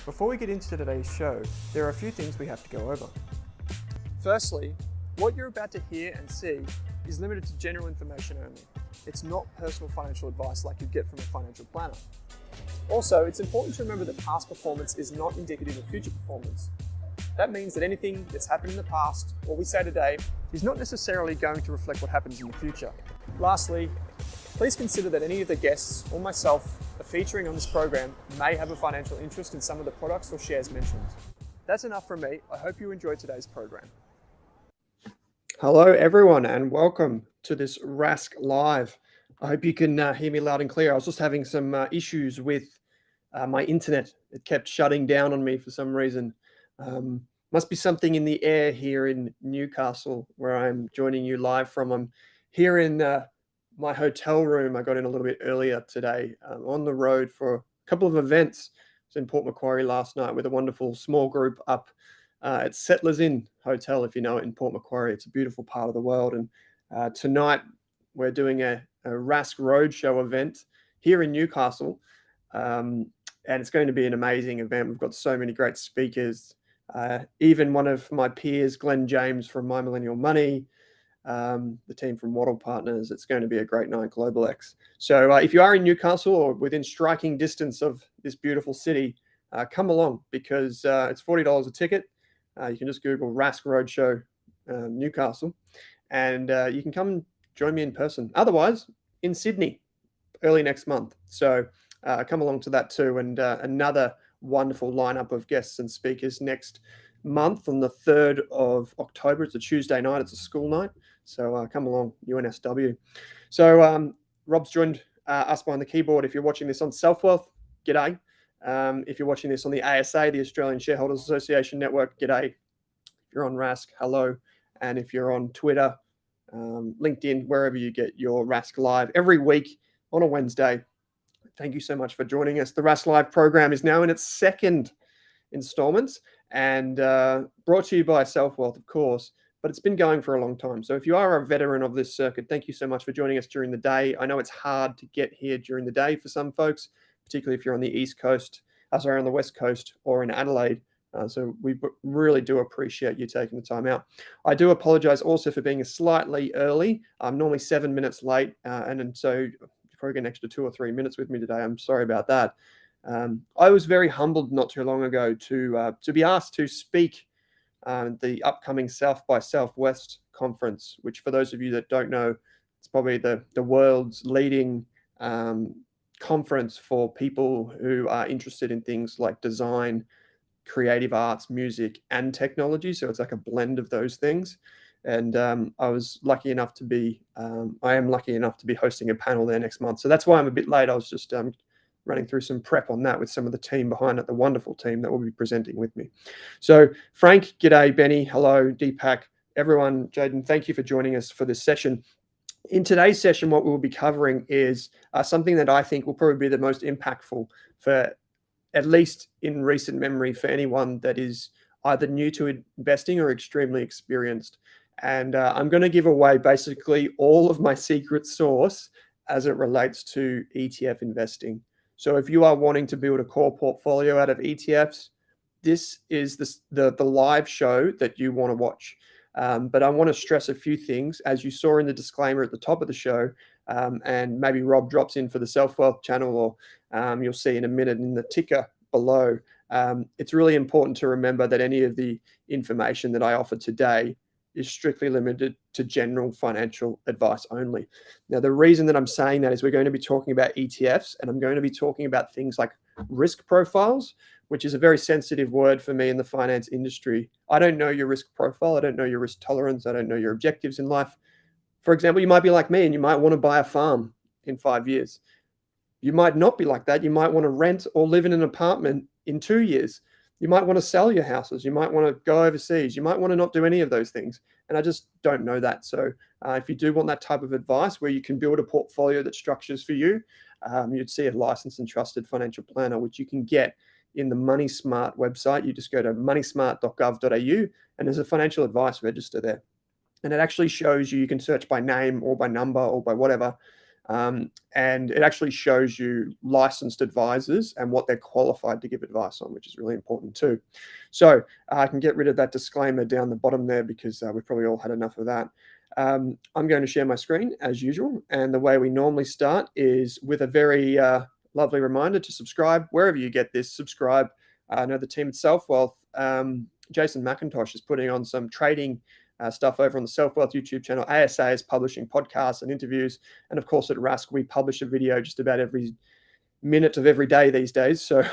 Before we get into today's show, there are a few things we have to go over. Firstly, what you're about to hear and see is limited to general information only. It's not personal financial advice like you'd get from a financial planner. Also, it's important to remember that past performance is not indicative of future performance. That means that anything that's happened in the past, or we say today, is not necessarily going to reflect what happens in the future. Lastly, please consider that any of the guests or myself are featuring on this program may have a financial interest in some of the products or shares mentioned. That's enough from me. I hope you enjoyed today's program. Hello everyone and welcome to this Rask Live. I hope you can hear me loud and clear. I was just having some issues with my internet. It kept shutting down on me for some reason. Must be something in the air here in Newcastle where I'm joining you live from. I'm here in my hotel room. I got in a little bit earlier today, on the road for a couple of events. I was in Port Macquarie last night with a wonderful small group up at Settlers Inn Hotel, if you know it, in Port Macquarie. It's a beautiful part of the world. And tonight we're doing a Rask Roadshow event here in Newcastle. And it's going to be an amazing event. We've got so many great speakers. Even one of my peers, Glenn James from My Millennial Money, the team from Waddle Partners. It's going to be a great night, Global X. So if you are in Newcastle or within striking distance of this beautiful city, come along because it's $40 a ticket. You can just Google Rask Roadshow Newcastle and you can come and join me in person. Otherwise, in Sydney, early next month. So come along to that too. And another wonderful lineup of guests and speakers next month on the 3rd of October. It's a Tuesday night. It's a school night. So come along, UNSW. So Rob's joined us behind the keyboard. If you're watching this on Selfwealth, g'day. If you're watching this on the ASA, the Australian Shareholders Association Network, g'day. If you're on Rask, hello. And if you're on Twitter, LinkedIn, wherever you get your Rask Live every week on a Wednesday, thank you so much for joining us. The Rask Live program is now in its second installment and brought to you by Selfwealth, of course, but it's been going for a long time. So if you are a veteran of this circuit, thank you so much for joining us during the day. I know it's hard to get here during the day for some folks, particularly if you're on the East Coast, on the West Coast or in Adelaide. So we really do appreciate you taking the time out. I do apologize also for being slightly early. I'm normally 7 minutes late, and so you're probably get an extra 2 or 3 minutes with me today. I'm sorry about that. I was very humbled not too long ago to be asked to speak the upcoming South by Southwest conference, which for those of you that don't know, it's probably the world's leading conference for people who are interested in things like design, creative arts, music, and technology. So it's like a blend of those things. And I was lucky enough to be, I am lucky enough to be hosting a panel there next month. So that's why I'm a bit late. I was just running through some prep on that with some of the team behind it, the wonderful team that will be presenting with me. So Frank, g'day, Benny, hello, Deepak, everyone, Jaden, thank you for joining us for this session. In today's session, what we will be covering is something that I think will probably be the most impactful for, at least in recent memory, for anyone that is either new to investing or extremely experienced. And I'm going to give away basically all of my secret sauce as it relates to ETF investing. So if you are wanting to build a core portfolio out of ETFs, this is the live show that you want to watch. But I want to stress a few things, as you saw in the disclaimer at the top of the show, and maybe Rob drops in for the Selfwealth channel, or you'll see in a minute in the ticker below. It's really important to remember that any of the information that I offer today is strictly limited to general financial advice only. Now, the reason that I'm saying that is we're going to be talking about ETFs, and I'm going to be talking about things like risk profiles, which is a very sensitive word for me in the finance industry. I don't know your risk profile. I don't know your risk tolerance. I don't know your objectives in life. For example, you might be like me and you might want to buy a farm in 5 years. You might not be like that. You might want to rent or live in an apartment in 2 years. You might want to sell your houses. You might want to go overseas. You might want to not do any of those things. And I just don't know that. So if you do want that type of advice where you can build a portfolio that structures for you, you'd see a licensed and trusted financial planner, which you can get in the Money Smart website. You just go to moneysmart.gov.au and there's a financial advice register there. And it actually shows you, you can search by name or by number or by whatever, And it actually shows you licensed advisors and what they're qualified to give advice on, which is really important too. So I can get rid of that disclaimer down the bottom there because we've probably all had enough of that. I'm going to share my screen as usual. And the way we normally start is with a very lovely reminder to subscribe. Wherever you get this, subscribe. I know the team at Selfwealth, Jason McIntosh is putting on some trading stuff over on the Selfwealth YouTube channel. ASA is publishing podcasts and interviews. And of course, at Rask, we publish a video just about every minute of every day these days. So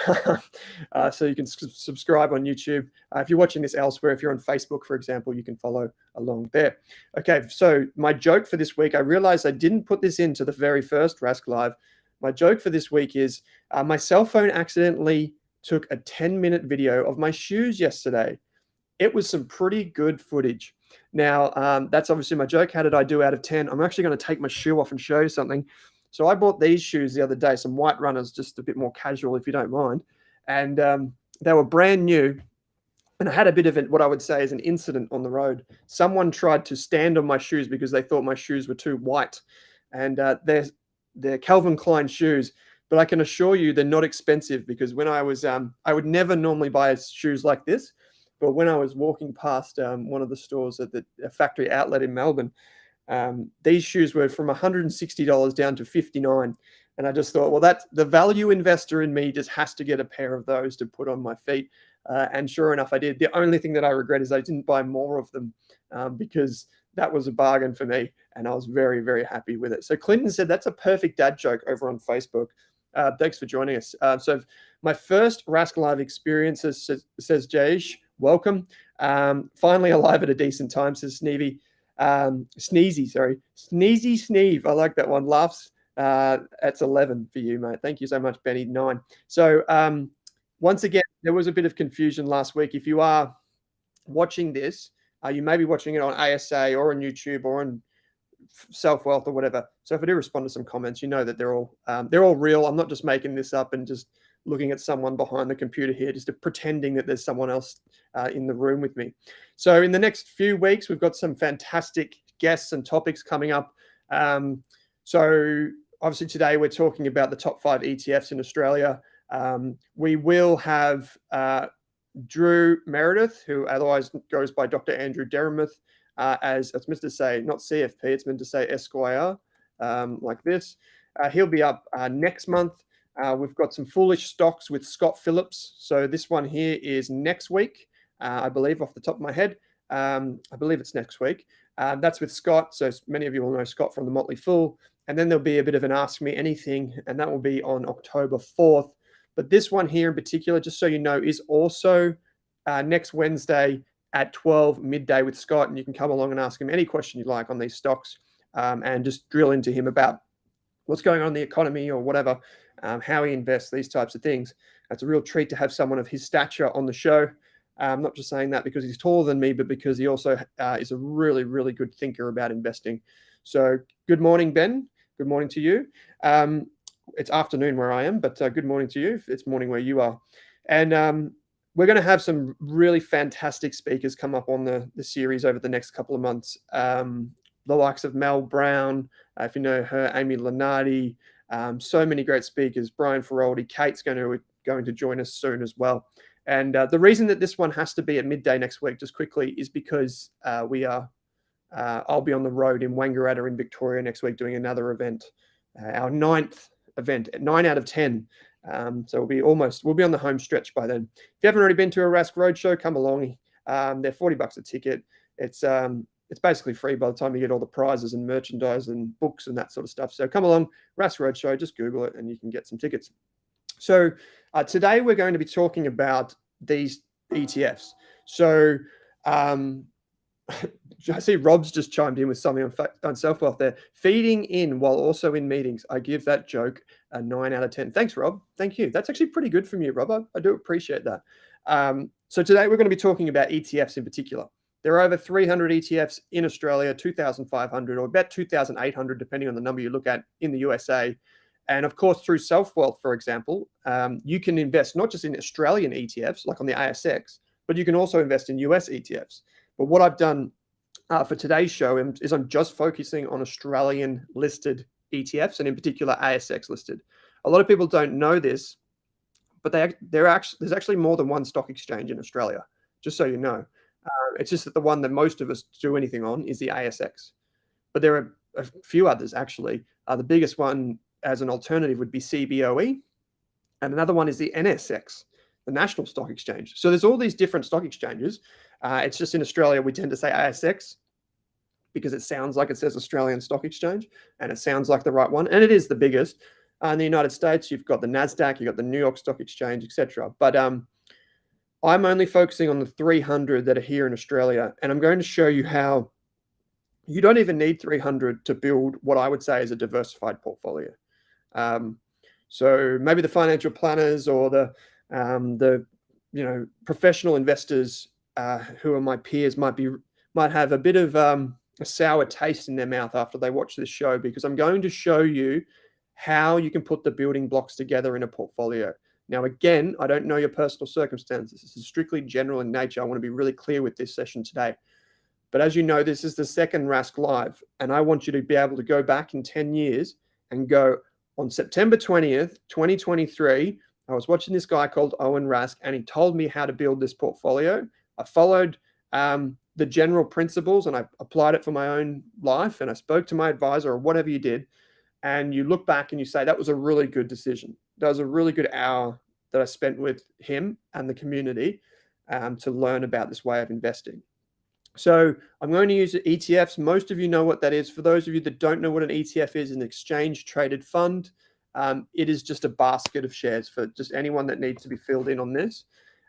so you can subscribe on YouTube. If you're watching this elsewhere, if you're on Facebook, for example, you can follow along there. Okay, so my joke for this week, I realized I didn't put this into the very first Rask Live. My joke for this week is my cell phone accidentally took a 10-minute video of my shoes yesterday. It was some pretty good footage. Now, that's obviously my joke. How did I do out of 10? I'm actually going to take my shoe off and show you something. So I bought these shoes the other day, some white runners, just a bit more casual, if you don't mind. And they were brand new. And I had a bit of what I would say is an incident on the road. Someone tried to stand on my shoes because they thought my shoes were too white. And they're Calvin Klein shoes. But I can assure you they're not expensive because when I was, I would never normally buy shoes like this. But when I was walking past one of the stores at the factory outlet in Melbourne, these shoes were from $160 down to $59. And I just thought, well, that's the value investor in me just has to get a pair of those to put on my feet. And sure enough, I did. The only thing that I regret is I didn't buy more of them because that was a bargain for me. And I was very, very happy with it. So Clinton said, that's a perfect dad joke over on Facebook. Thanks for joining us. So my first Rask Live experience, says Jayesh, welcome. Finally alive at a decent time, says Sneezy, Sneezy Sneeve. I like that one. Laughs. That's 11 for you, mate. Thank you so much, Benny. 9. So once again, there was a bit of confusion last week. If you are watching this, you may be watching it on ASA or on YouTube or on Selfwealth or whatever. So if I do respond to some comments, you know that they're all real. I'm not just making this up and just looking at someone behind the computer here, just pretending that there's someone else in the room with me. So in the next few weeks, we've got some fantastic guests and topics coming up. So obviously today we're talking about the top 5 ETFs in Australia. We will have Drew Meredith, who otherwise goes by Dr. Andrew Dermuth, as it's meant to say, not CFP, it's meant to say Esquire, like this. He'll be up next month. We've got some foolish stocks with Scott Phillips. So this one here is next week, I believe, off the top of my head. I believe it's next week. That's with Scott. So many of you will know Scott from the Motley Fool. And then there'll be a bit of an Ask Me Anything, and that will be on October 4th. But this one here in particular, just so you know, is also next Wednesday at 12 midday with Scott. And you can come along and ask him any question you like on these stocks and just drill into him about what's going on in the economy or whatever, how he invests, these types of things. It's a real treat to have someone of his stature on the show. I'm not just saying that because he's taller than me, but because he also is a really, really good thinker about investing. So good morning, Ben. Good morning to you. It's afternoon where I am, but good morning to you. It's morning where you are. And we're going to have some really fantastic speakers come up on the series over the next couple of months. The likes of Mel Brown, if you know her, Amy Lenardi, so many great speakers, Brian Feroldi, Kate's going to join us soon as well. And the reason that this one has to be at midday next week, just quickly, is because I'll be on the road in Wangaratta in Victoria next week doing another event, our 9th event, 9 out of 10. So we'll be on the home stretch by then. If you haven't already been to a Rask Roadshow, come along. They're $40 a ticket. It's basically free by the time you get all the prizes and merchandise and books and that sort of stuff. So come along, Rask Roadshow, just Google it and you can get some tickets. So today we're going to be talking about these ETFs. So I see Rob's just chimed in with something on Selfwealth there. Feeding in while also in meetings. I give that joke a 9 out of 10. Thanks, Rob. Thank you. That's actually pretty good from you, Rob. I do appreciate that. So today we're going to be talking about ETFs in particular. There are over 300 ETFs in Australia, 2,500 or about 2,800, depending on the number you look at in the USA. And of course, through Selfwealth, for example, you can invest not just in Australian ETFs, like on the ASX, but you can also invest in US ETFs. But what I've done for today's show is I'm just focusing on Australian listed ETFs, and in particular ASX listed. A lot of people don't know this, but there's actually more than one stock exchange in Australia, just so you know. It's just that the one that most of us do anything on is the ASX. But there are a few others, actually. The biggest one as an alternative would be CBOE, and another one is the NSX, the National Stock Exchange. So there's all these different stock exchanges. It's just in Australia, we tend to say ASX because it sounds like it says Australian Stock Exchange, and it sounds like the right one, and it is the biggest. In the United States, you've got the NASDAQ, you've got the New York Stock Exchange, etc. But I'm only focusing on the 300 that are here in Australia, and I'm going to show you how you don't even need 300 to build what I would say is a diversified portfolio. So maybe the financial planners or the professional investors who are my peers might have a bit of a sour taste in their mouth after they watch this show, because I'm going to show you how you can put the building blocks together in a portfolio. Now, again, I don't know your personal circumstances. This is strictly general in nature. I want to be really clear with this session today. But as you know, this is the second Rask Live, and I want you to be able to go back in 10 years and go, on September 20th, 2023, I was watching this guy called Owen Rask, and he told me how to build this portfolio. I followed the general principles, and I applied it for my own life, and I spoke to my advisor, or whatever you did, and you look back and you say, that was a really good decision. That was a really good hour that I spent with him and the community to learn about this way of investing. So I'm going to use ETFs. Most of you know what that is. For those of you that don't know what an ETF is, an exchange traded fund, it is just a basket of shares for just anyone that needs to be filled in on this.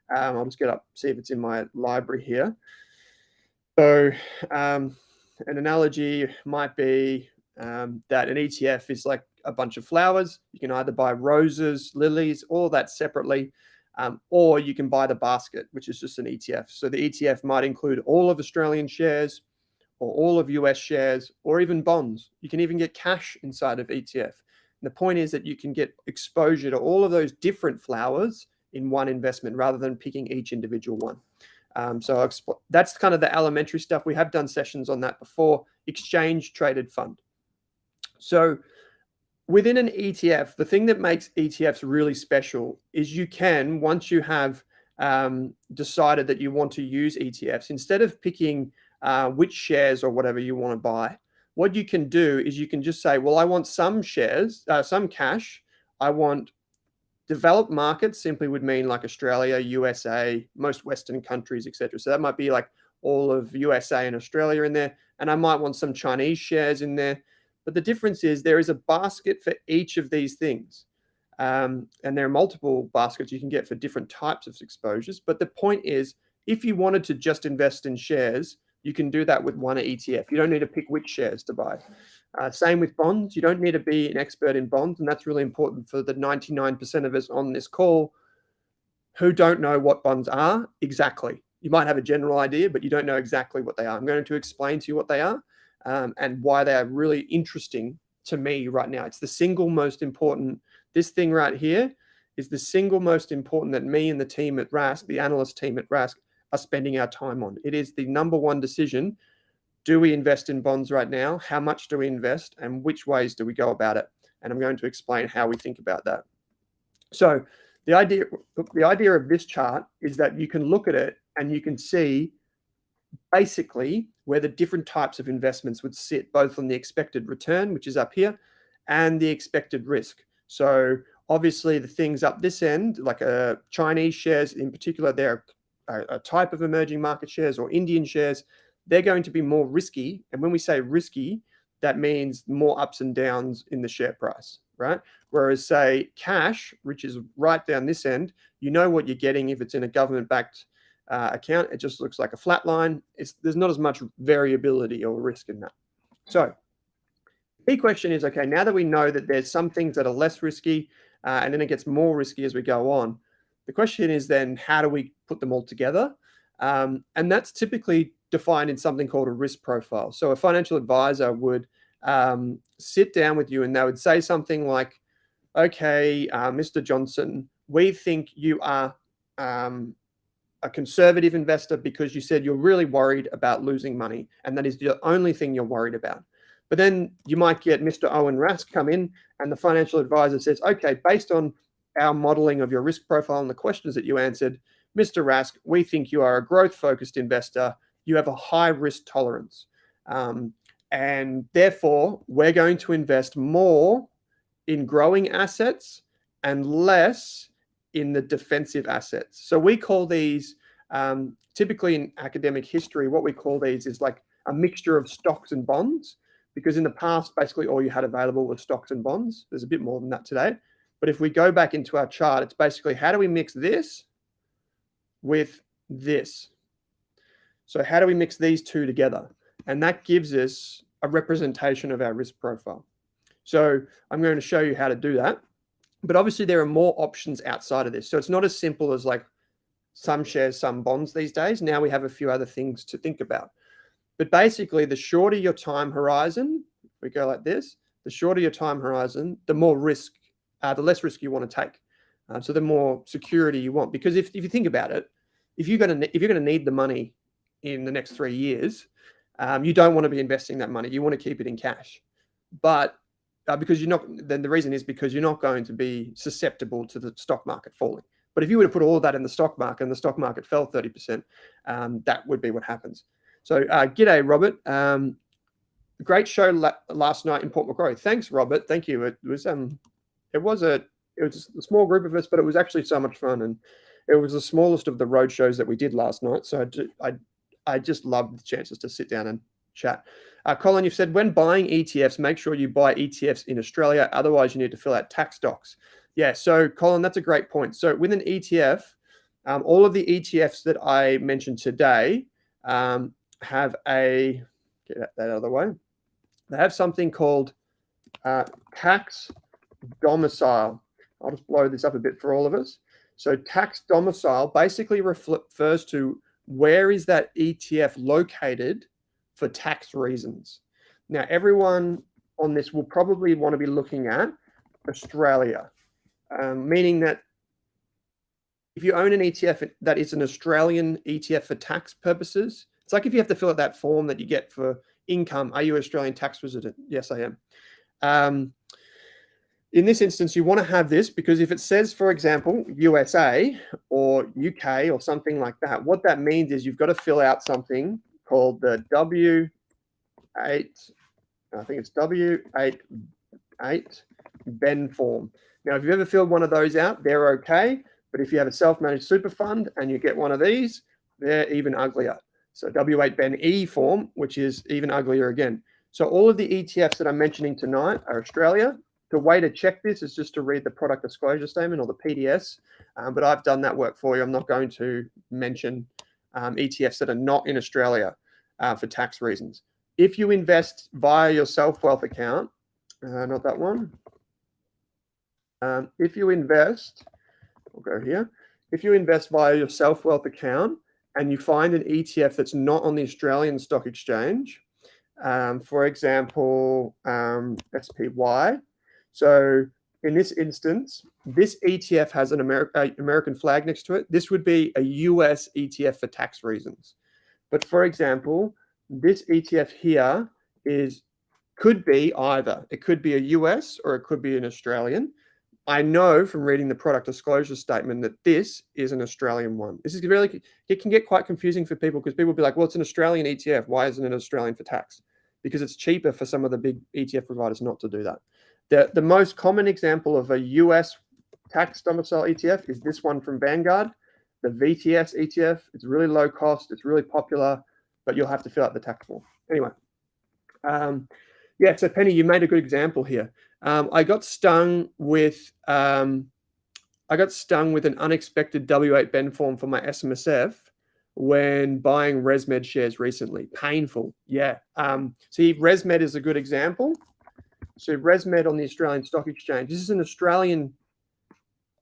I'll just get up, see if it's in my library here. So an analogy might be that an ETF is like a bunch of flowers. You can either buy roses, lilies, all that separately. Or you can buy the basket, which is just an ETF. So the ETF might include all of Australian shares or all of US shares or even bonds. You can even get cash inside of ETF. And the point is that you can get exposure to all of those different flowers in one investment rather than picking each individual one. So that's kind of the elementary stuff. We have done sessions on that before. Exchange traded fund. So within an ETF, the thing that makes ETFs really special is you can, once you have decided that you want to use ETFs, instead of picking which shares or whatever you want to buy, what you can do is you can just say, well, I want some shares, some cash. I want developed markets, simply would mean like Australia, USA, most Western countries, etc. So that might be like all of USA and Australia in there. And I might want some Chinese shares in there. But the difference is there is a basket for each of these things. And there are multiple baskets you can get for different types of exposures. But the point is, if you wanted to just invest in shares, you can do that with one ETF. You don't need to pick which shares to buy. Same with bonds. You don't need to be an expert in bonds. And that's really important for the 99% of us on this call who don't know what bonds are exactly. You might have a general idea, but you don't know exactly what they are. I'm going to explain to you what they are. And why they are really interesting to me right now. It's the single most important. This thing right here is the single most important that me and the team at Rask, the analyst team at Rask, are spending our time on. It is the number one decision. Do we invest in bonds right now? How much do we invest? And which ways do we go about it? And I'm going to explain how we think about that. So the idea of this chart is that you can look at it and you can see basically where the different types of investments would sit, both on the expected return, which is up here, and the expected risk. So obviously the things up this end, like Chinese shares in particular, they're a type of emerging market shares, or Indian shares, they're going to be more risky. And when we say risky, that means more ups and downs in the share price, right? Whereas say cash, which is right down this end, you know what you're getting if it's in a government-backed account. It just looks like a flat line. There's not as much variability or risk in that. So the key question is, okay, now that we know that there's some things that are less risky and then it gets more risky as we go on, the question is then, how do we put them all together? And that's typically defined in something called a risk profile. So a financial advisor would sit down with you and they would say something like, okay, Mr. Johnson, we think you are a conservative investor because you said you're really worried about losing money, and that is the only thing you're worried about. But then you might get Mr. Owen Rask come in, and the financial advisor says, okay, based on our modeling of your risk profile and the questions that you answered, Mr. Rask, we think you are a growth-focused investor. You have a high risk tolerance. And therefore, we're going to invest more in growing assets and less in the defensive assets. So we call these, typically in academic history, what we call these is like a mixture of stocks and bonds, because in the past, basically all you had available was stocks and bonds. There's a bit more than that today. But if we go back into our chart, it's basically how do we mix this with this? So how do we mix these two together? And that gives us a representation of our risk profile. So I'm going to show you how to do that. But obviously there are more options outside of this. So it's not as simple as like some shares, some bonds these days. Now we have a few other things to think about. But basically, the shorter your time horizon, if we go like this, the shorter your time horizon, the more risk, the less risk you want to take. So the more security you want. Because if you think about it, if you're going to need the money in the next 3 years, you don't want to be investing that money. You want to keep it in cash. But because you're not, then the reason is because you're not going to be susceptible to the stock market falling. But if you were to put all of that in the stock market and the stock market fell 30%, that would be what happens. So g'day, Robert. Great show last night in Port Macquarie. Thanks, Robert. Thank you. It was a small group of us, but it was actually so much fun, and it was the smallest of the road shows that we did last night. So I just loved the chances to sit down and chat. Colin, you've said when buying ETFs, make sure you buy ETFs in Australia. Otherwise, you need to fill out tax docs. Yeah. So Colin, that's a great point. So with an ETF, all of the ETFs that I mentioned today have get that out of the way. They have something called tax domicile. I'll just blow this up a bit for all of us. So tax domicile basically refers to where is that ETF located for tax reasons. Now, everyone on this will probably want to be looking at Australia, meaning that if you own an ETF that is an Australian ETF for tax purposes, it's like if you have to fill out that form that you get for income. Are you an Australian tax resident? Yes, I am. In this instance, you want to have this because if it says, for example, USA or UK or something like that, what that means is you've got to fill out something called the W8, I think it's W8 Ben form. Now, if you've ever filled one of those out, they're okay. But if you have a self-managed super fund and you get one of these, they're even uglier. So W8 Ben E form, which is even uglier again. So all of the ETFs that I'm mentioning tonight are Australia. The way to check this is just to read the product disclosure statement or the PDS, but I've done that work for you. I'm not going to mention ETFs that are not in Australia for tax reasons. If you invest via your Selfwealth account, not that one. If you invest, we'll go here. If you invest via your Selfwealth account and you find an ETF that's not on the Australian Stock Exchange, for example, SPY. So in this instance, this ETF has an American flag next to it. This would be a US ETF for tax reasons. But for example, this ETF here could be either. It could be a US or it could be an Australian. I know from reading the product disclosure statement that this is an Australian one. This is really, it can get quite confusing for people because people will be like, well, it's an Australian ETF. Why isn't it Australian for tax? Because it's cheaper for some of the big ETF providers not to do that. The most common example of a US tax domicile ETF is this one from Vanguard, the VTS ETF. It's really low cost. It's really popular, but you'll have to fill out the tax form. Anyway, yeah, so Penny, you made a good example here. I got stung with an unexpected W8 Ben form for my SMSF when buying ResMed shares recently. Painful, yeah. See, ResMed is a good example. So ResMed on the Australian Stock Exchange. This is an Australian.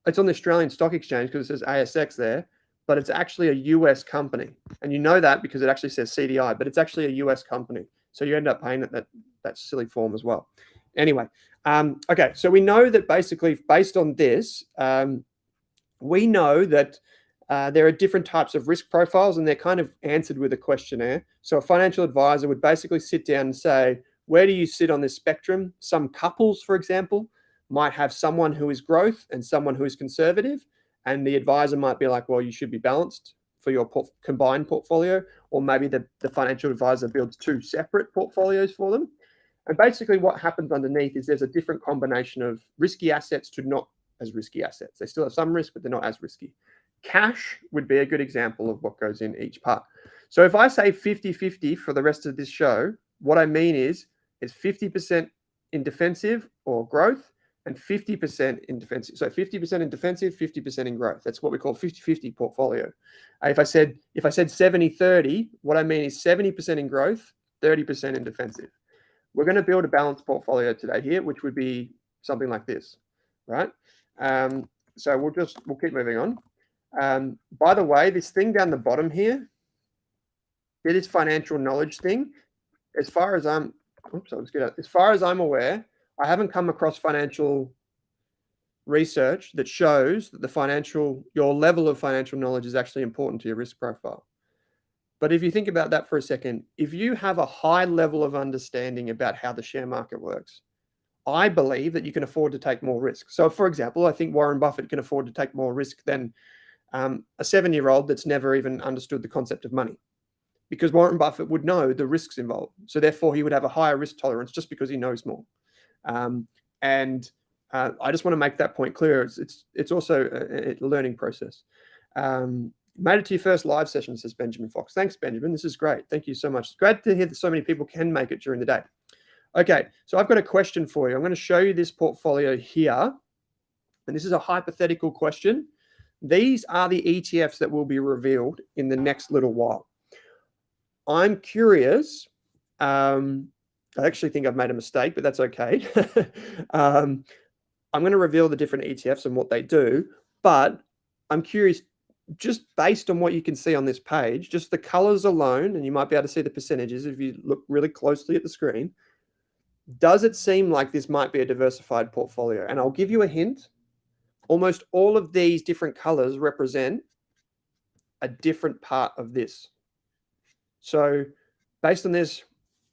It's on the Australian Stock Exchange because it says ASX there, but it's actually a US company, and you know that because it actually says CDI, but it's actually a US company. So you end up paying that silly form as well. Anyway, okay, so we know that basically based on this, we know that there are different types of risk profiles and they're kind of answered with a questionnaire. So a financial advisor would basically sit down and say, where do you sit on this spectrum? Some couples, for example, might have someone who is growth and someone who is conservative, and the advisor might be like, well, you should be balanced for your combined portfolio, or maybe the financial advisor builds two separate portfolios for them. And basically what happens underneath is there's a different combination of risky assets to not as risky assets. They still have some risk, but they're not as risky. Cash would be a good example of what goes in each part. So if I say 50-50 for the rest of this show, what I mean is it's 50% in defensive or growth and 50% in defensive. So 50% in defensive, 50% in growth. That's what we call 50-50 portfolio. If I said 70-30, what I mean is 70% in growth, 30% in defensive. We're going to build a balanced portfolio today here, which would be something like this, right? So we'll keep moving on. By the way, this thing down the bottom here, this financial knowledge thing, as far as I'm aware, I haven't come across financial research that shows that your level of financial knowledge is actually important to your risk profile. But if you think about that for a second, if you have a high level of understanding about how the share market works, I believe that you can afford to take more risk. So, for example, I think Warren Buffett can afford to take more risk than a 7-year-old that's never even understood the concept of money, because Warren Buffett would know the risks involved. So therefore, he would have a higher risk tolerance just because he knows more. I just want to make that point clear. It's also a learning process. Made it to your first live session, says Benjamin Fox. Thanks, Benjamin. This is great. Thank you so much. It's great to hear that so many people can make it during the day. Okay, so I've got a question for you. I'm going to show you this portfolio here. And this is a hypothetical question. These are the ETFs that will be revealed in the next little while. I'm curious. I actually think I've made a mistake, but that's okay. I'm going to reveal the different ETFs and what they do, but I'm curious, just based on what you can see on this page, just the colors alone, and you might be able to see the percentages if you look really closely at the screen, does it seem like this might be a diversified portfolio? And I'll give you a hint. Almost all of these different colors represent a different part of this. So based on this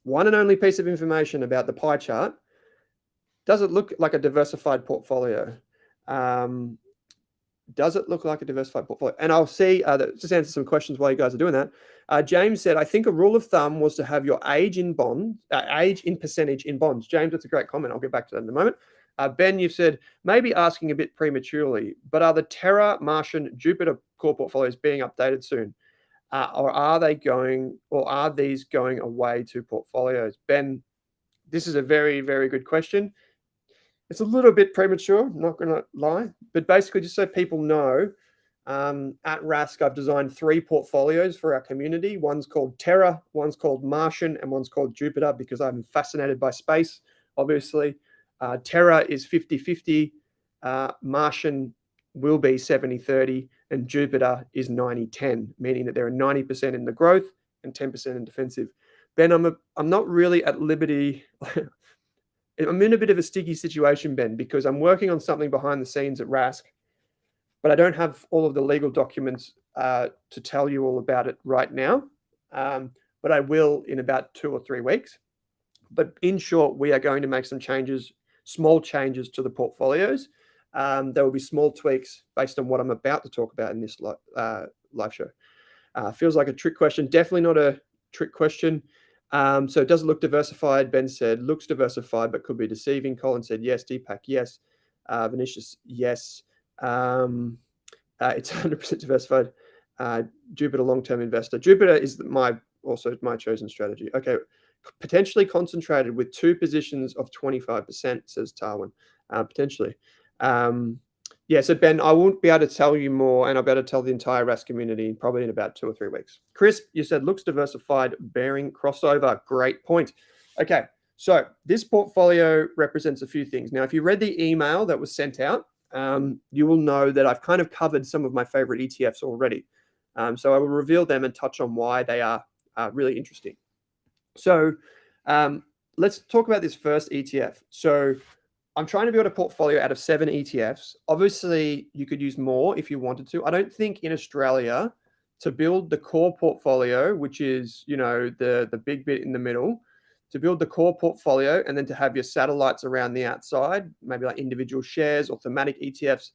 one and only piece of information about the pie chart, does it look like a diversified portfolio? Does it look like a diversified portfolio? And I'll see, just answer some questions while you guys are doing that. James said, I think a rule of thumb was to have your age in percentage in bonds. James, that's a great comment. I'll get back to that in a moment. Ben, you've said, maybe asking a bit prematurely, but are the Terra, Martian, Jupiter core portfolios being updated soon? Or are these going away to portfolios? Ben, this is a very, very good question. It's a little bit premature, not going to lie, but basically just so people know, at Rask, I've designed 3 portfolios for our community. One's called Terra, one's called Martian, and one's called Jupiter, because I'm fascinated by space, obviously. Terra is 50-50, Martian will be 70-30, and Jupiter is 90-10, meaning that there are 90% in the growth and 10% in defensive. Ben, I'm not really at liberty. I'm in a bit of a sticky situation, Ben, because I'm working on something behind the scenes at Rask, but I don't have all of the legal documents to tell you all about it right now. But I will in about 2 or 3 weeks. But in short, we are going to make some changes, small changes to the portfolios. There will be small tweaks based on what I'm about to talk about in this live show. Feels like a trick question. Definitely not a trick question. So does it look diversified? Ben said, looks diversified, but could be deceiving. Colin said, yes. Deepak, yes. Vinicius, yes. It's 100% diversified. Jupiter, long-term investor. Jupiter is also my chosen strategy. Okay. Potentially concentrated with 2 positions of 25%, says Tarwin. Potentially. Yeah, so Ben, I won't be able to tell you more, and I'll be able to tell the entire Rask community probably in about 2 or 3 weeks. Chris, you said looks diversified, bearing crossover. Great point. Okay, so this portfolio represents a few things. Now, if you read the email that was sent out, you will know that I've kind of covered some of my favorite ETFs already. So I will reveal them and touch on why they are really interesting. So let's talk about this first ETF. So I'm trying to build a portfolio out of 7 ETFs. Obviously, you could use more if you wanted to. I don't think in Australia to build the core portfolio, which is, the big bit in the middle, to build the core portfolio and then to have your satellites around the outside, maybe like individual shares or thematic ETFs.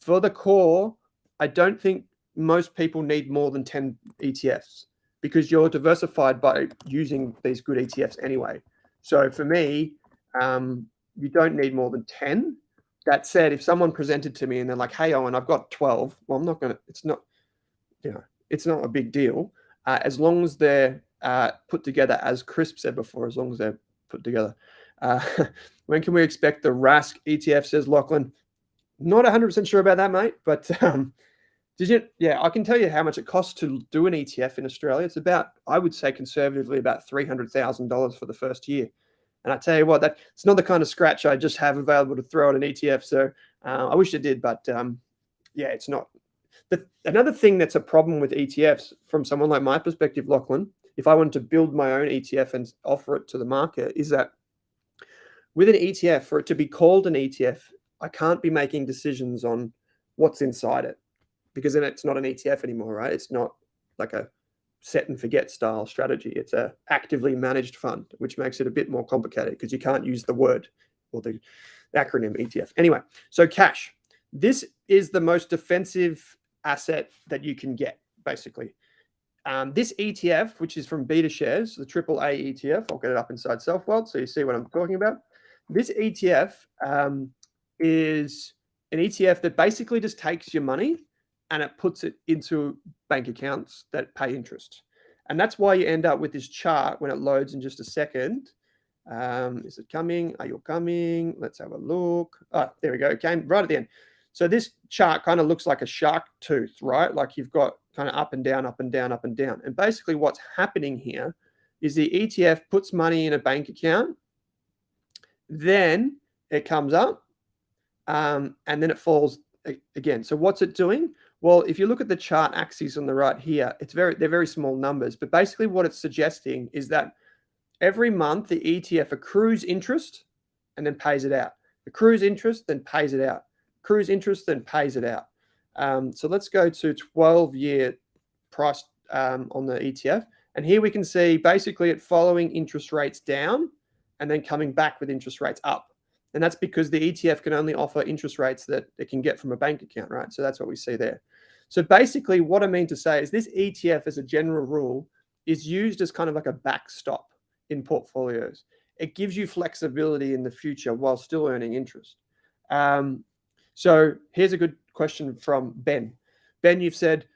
For the core, I don't think most people need more than 10 ETFs because you're diversified by using these good ETFs anyway. So for me, you don't need more than 10. That said, if someone presented to me and they're like, hey, Owen, I've got 12, well, I'm not going to, it's not, it's not a big deal. As long as they're put together, as Crisp said before, as long as they're put together. When can we expect the Rask ETF, says Lachlan? Not 100% sure about that, mate, but I can tell you how much it costs to do an ETF in Australia. It's about, I would say conservatively, about $300,000 for the first year. And I tell you what, it's not the kind of scratch I just have available to throw at an ETF. So I wish it did, but it's not. Another thing that's a problem with ETFs from someone like my perspective, Lachlan, if I wanted to build my own ETF and offer it to the market, is that with an ETF, for it to be called an ETF, I can't be making decisions on what's inside it because then it's not an ETF anymore, right? It's not like a set and forget style strategy. It's a actively managed fund, which makes it a bit more complicated because you can't use the word or the acronym ETF. Anyway, so cash. This is the most defensive asset that you can get, basically. This ETF, which is from Beta Shares, the AAA ETF, I'll get it up inside Selfwealth so you see what I'm talking about. This ETF is an ETF that basically just takes your money and it puts it into bank accounts that pay interest. And that's why you end up with this chart when it loads in just a second. Is it coming? Are you coming? Let's have a look. Oh, there we go. It came right at the end. So this chart kind of looks like a shark tooth, right? Like you've got kind of up and down, up and down, up and down. And basically what's happening here is the ETF puts money in a bank account, then it comes up, and then it falls again. So what's it doing? Well, if you look at the chart axes on the right here, they're very small numbers, but basically what it's suggesting is that every month the ETF accrues interest and then pays it out. Accrues interest, then pays it out. Accrues interest, then pays it out. So let's go to 12-year price on the ETF. And here we can see basically it following interest rates down and then coming back with interest rates up. And that's because the ETF can only offer interest rates that it can get from a bank account, right? So that's what we see there. So basically what I mean to say is this ETF as a general rule is used as kind of like a backstop in portfolios. It gives you flexibility in the future while still earning interest. So here's a good question from Ben. Ben, you've said,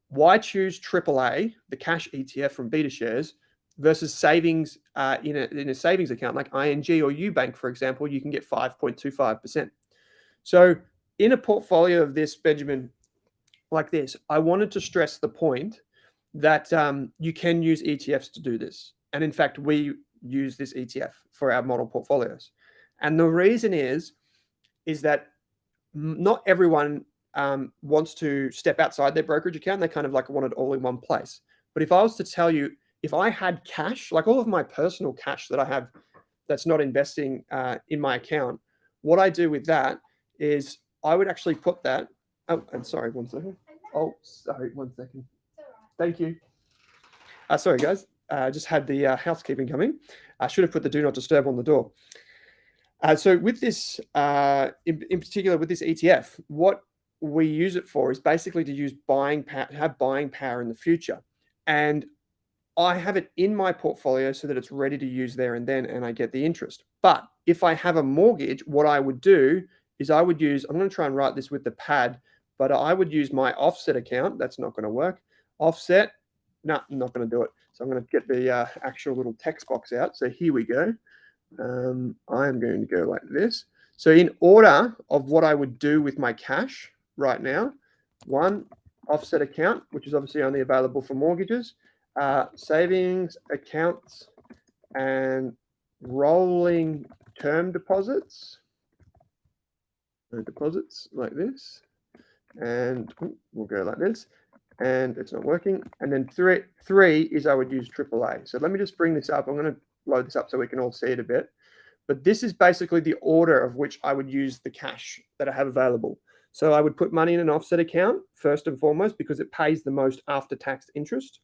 why choose AAA, the cash ETF from Beta Shares, versus savings in a savings account like ING or Ubank, for example, you can get 5.25%. So in a portfolio of this, Benjamin, like this, I wanted to stress the point that you can use ETFs to do this. And in fact, we use this ETF for our model portfolios. And the reason is that not everyone wants to step outside their brokerage account. They kind of like want it all in one place. But if I was to tell you, if I had cash, like all of my personal cash that I have that's not investing in my account, what I do with that is I would actually put that, oh, I'm sorry, 1 second. Oh, sorry, 1 second. Thank you. Sorry, guys. I just had the housekeeping coming. I should have put the do not disturb on the door. So with this, in particular with this ETF, what we use it for is basically to use have buying power in the future. And I have it in my portfolio so that it's ready to use there and then, and I get the interest. But if I have a mortgage, what I would do is I'm going to try and write this with the pad, but I would use my offset account. That's not going to work. Offset, no, I'm not going to do it. So I'm going to get the actual little text box out. So here we go. I am going to go like this. So in order of what I would do with my cash right now, one, offset account, which is obviously only available for mortgages, savings accounts, and rolling term deposits. Deposits like this, and we'll go like this, and it's not working. And then three is I would use AAA. So let me just bring this up. I'm going to load this up so we can all see it a bit. But this is basically the order of which I would use the cash that I have available. So I would put money in an offset account first and foremost because it pays the most after-tax interest,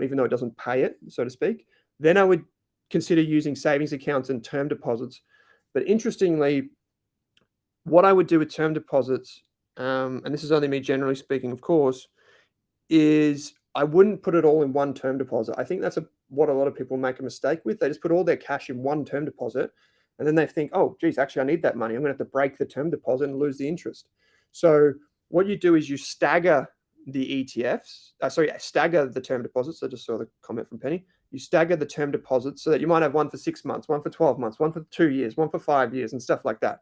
even though it doesn't pay it, so to speak. Then I would consider using savings accounts and term deposits. But interestingly, what I would do with term deposits, and this is only me generally speaking, of course, is I wouldn't put it all in one term deposit. I think that's what a lot of people make a mistake with. They just put all their cash in one term deposit, and then they think, oh, geez, actually, I need that money. I'm going to have to break the term deposit and lose the interest. So what you do is you stagger the ETFs, stagger the term deposits. I just saw the comment from Penny. You stagger the term deposits so that you might have one for 6 months, one for 12 months, one for 2 years, one for 5 years, and stuff like that.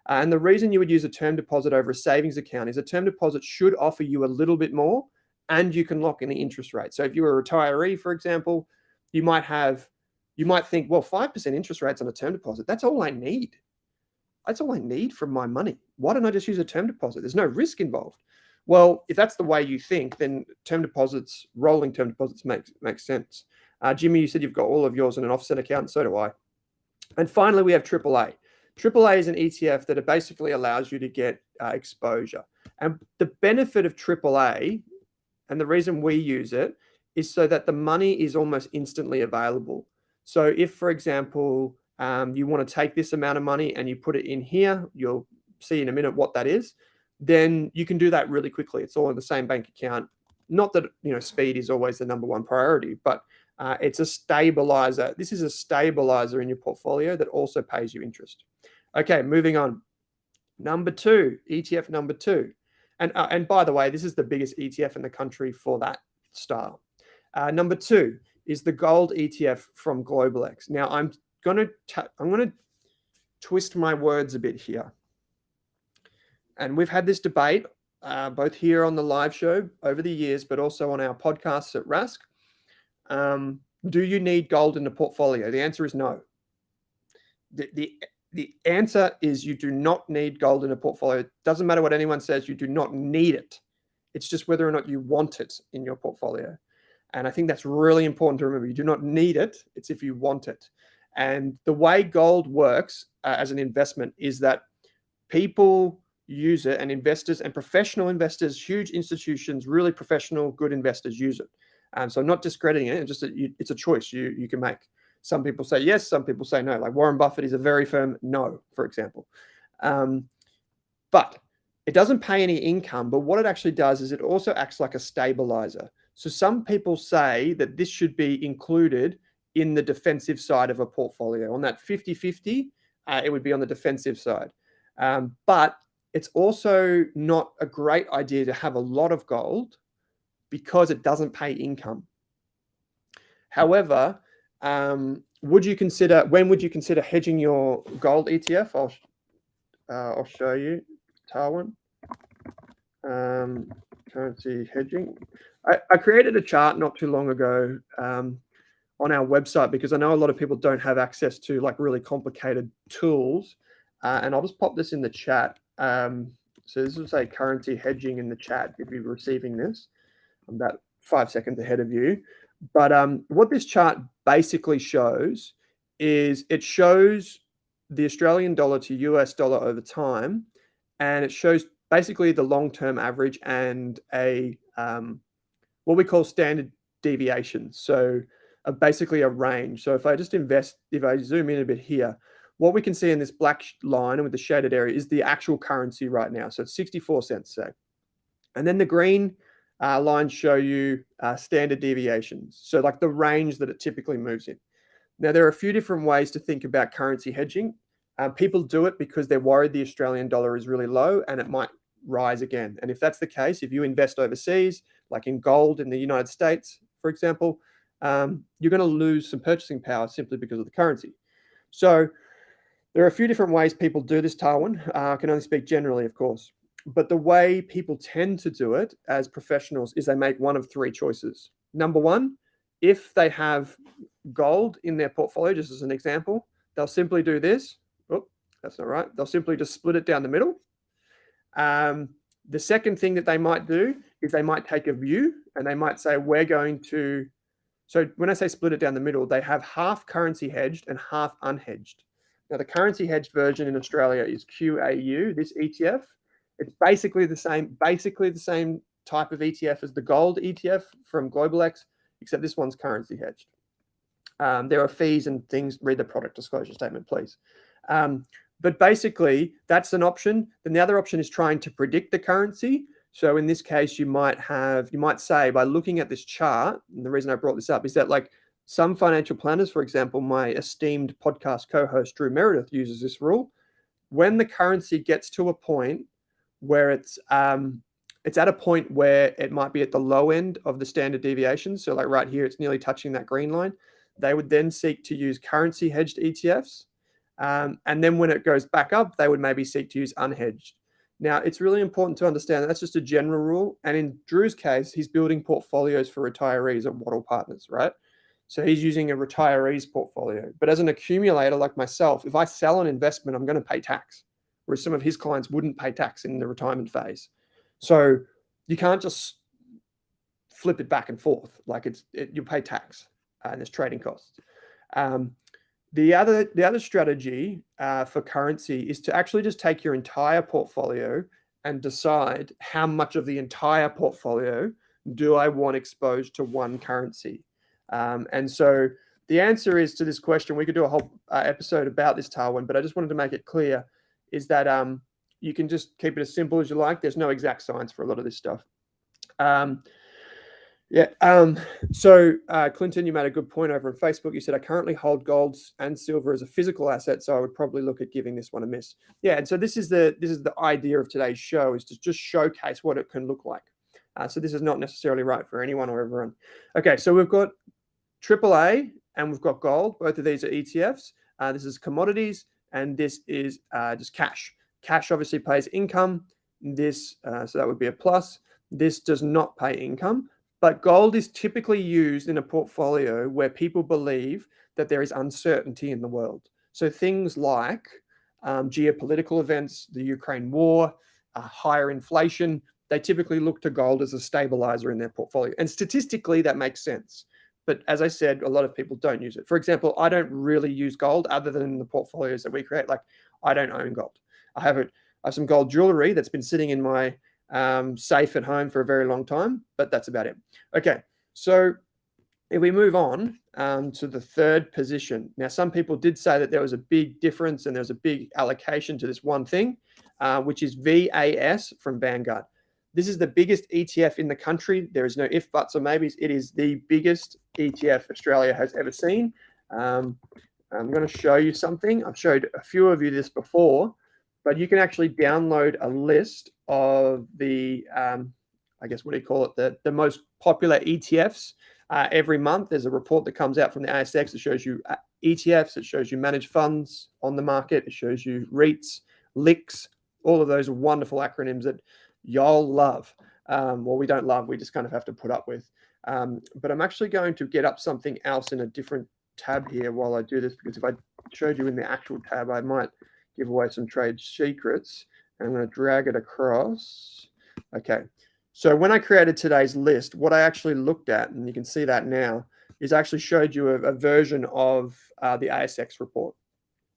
And the reason you would use a term deposit over a savings account is a term deposit should offer you a little bit more, and you can lock in the interest rate. So if you're a retiree, for example, you might think, well, 5% interest rates on a term deposit, that's all I need. That's all I need from my money. Why don't I just use a term deposit? There's no risk involved. Well, if that's the way you think, then rolling term deposits makes sense. Jimmy, you said you've got all of yours in an offset account, and so do I. And finally, we have AAA. AAA is an ETF that basically allows you to get exposure. And the benefit of AAA, and the reason we use it, is so that the money is almost instantly available. So if, for example, you want to take this amount of money and you put it in here, you'll see in a minute what that is, then you can do that really quickly. It's all in the same bank account. Not that, speed is always the number one priority, but it's a stabilizer. This is a stabilizer in your portfolio that also pays you interest. Okay, moving on. Number 2, ETF number 2. And by the way, this is the biggest ETF in the country for that style. Number 2 is the gold ETF from GlobalX. Now I'm going to twist my words a bit here. And we've had this debate both here on the live show over the years, but also on our podcasts at Rask. Do you need gold in the portfolio? The answer is no. The answer is you do not need gold in a portfolio. It doesn't matter what anyone says, you do not need it. It's just whether or not you want it in your portfolio. And I think that's really important to remember. You do not need it. It's if you want it. And the way gold works as an investment is that people use it, and investors and professional investors, huge institutions, really professional, good investors use it. So I'm not discrediting it. It's a choice you can make. Some people say yes, some people say no. Like Warren Buffett is a very firm no, for example. But it doesn't pay any income. But what it actually does is it also acts like a stabilizer. So some people say that this should be included in the defensive side of a portfolio. On that 50-50, it would be on the defensive side. But it's also not a great idea to have a lot of gold because it doesn't pay income. However, when would you consider hedging your gold ETF? I'll show you, Tarwin. Currency hedging. I created a chart not too long ago on our website because I know a lot of people don't have access to like really complicated tools. And I'll just pop this in the chat. So this will say currency hedging in the chat if you're receiving this. I'm about 5 seconds ahead of you. But what this chart basically shows is it shows the Australian dollar to US dollar over time, and it shows basically the long-term average and a what we call standard deviation. So basically a range. So if I zoom in a bit here, what we can see in this black line and with the shaded area is the actual currency right now. So it's 64 cents, say. And then the green lines show you standard deviations. So like the range that it typically moves in. Now, there are a few different ways to think about currency hedging. People do it because they're worried the Australian dollar is really low and it might rise again. And if that's the case, if you invest overseas, like in gold in the United States, for example, you're going to lose some purchasing power simply because of the currency. So there are a few different ways people do this, Tarwin. I can only speak generally, of course. But the way people tend to do it as professionals is they make one of 3 choices. Number 1, if they have gold in their portfolio, just as an example, they'll simply do this. Oh, that's not right. They'll simply just split it down the middle. The second thing that they might do is they might take a view and they might say, so when I say split it down the middle, they have half currency hedged and half unhedged. Now, the currency hedged version in Australia is QAU, this ETF. It's basically the same type of ETF as the gold ETF from GlobalX, except this one's currency hedged. There are fees and things. Read the product disclosure statement, please. But basically, that's an option. Then the other option is trying to predict the currency. So in this case, you might say, by looking at this chart, and the reason I brought this up is that, like, some financial planners, for example, my esteemed podcast co-host Drew Meredith uses this rule. When the currency gets to a point where it's at a point where it might be at the low end of the standard deviation, so like right here, it's nearly touching that green line, they would then seek to use currency hedged ETFs. And then when it goes back up, they would maybe seek to use unhedged. Now, it's really important to understand that that's just a general rule. And in Drew's case, he's building portfolios for retirees at Waddle Partners, right? So he's using a retiree's portfolio. But as an accumulator like myself, if I sell an investment, I'm going to pay tax, whereas some of his clients wouldn't pay tax in the retirement phase. So you can't just flip it back and forth. Like you pay tax and there's trading costs. The other strategy for currency is to actually just take your entire portfolio and decide how much of the entire portfolio do I want exposed to one currency. And so the answer is to this question, we could do a whole episode about this, Tarwin, but I just wanted to make it clear, is that you can just keep it as simple as you like. There's no exact science for a lot of this stuff. So Clinton, you made a good point over on Facebook. You said, I currently hold gold and silver as a physical asset, so I would probably look at giving this one a miss. Yeah, and so this is the idea of today's show, is to just showcase what it can look like. So this is not necessarily right for anyone or everyone. Okay, so we've got AAA and we've got gold. Both of these are ETFs. This is commodities, and this is just cash. Cash obviously pays income. This, so that would be a plus. This does not pay income. But gold is typically used in a portfolio where people believe that there is uncertainty in the world. So things like geopolitical events, the Ukraine war, higher inflation, they typically look to gold as a stabilizer in their portfolio. And statistically, that makes sense. But as I said, a lot of people don't use it. For example, I don't really use gold other than the portfolios that we create. Like, I don't own gold. I have some gold jewelry that's been sitting in my safe at home for a very long time, but that's about it. Okay, so if we move on to the third position. Now, some people did say that there was a big difference and there's a big allocation to this one thing, which is VAS from Vanguard. This is the biggest ETF in the country. There is no if, buts, or maybes. It is the biggest ETF Australia has ever seen. I'm going to show you something. I've showed a few of you this before, but you can actually download a list of the, I guess, what do you call it, the most popular ETFs every month. There's a report that comes out from the ASX that shows you ETFs, it shows you managed funds on the market, it shows you REITs, LICs, all of those wonderful acronyms that y'all love. Well, we don't love, we just kind of have to put up with. But I'm actually going to get up something else in a different tab here while I do this, because if I showed you in the actual tab, I might give away some trade secrets. And I'm going to drag it across. Okay. So when I created today's list, what I actually looked at, and you can see that now, is I actually showed you a version of the ASX report.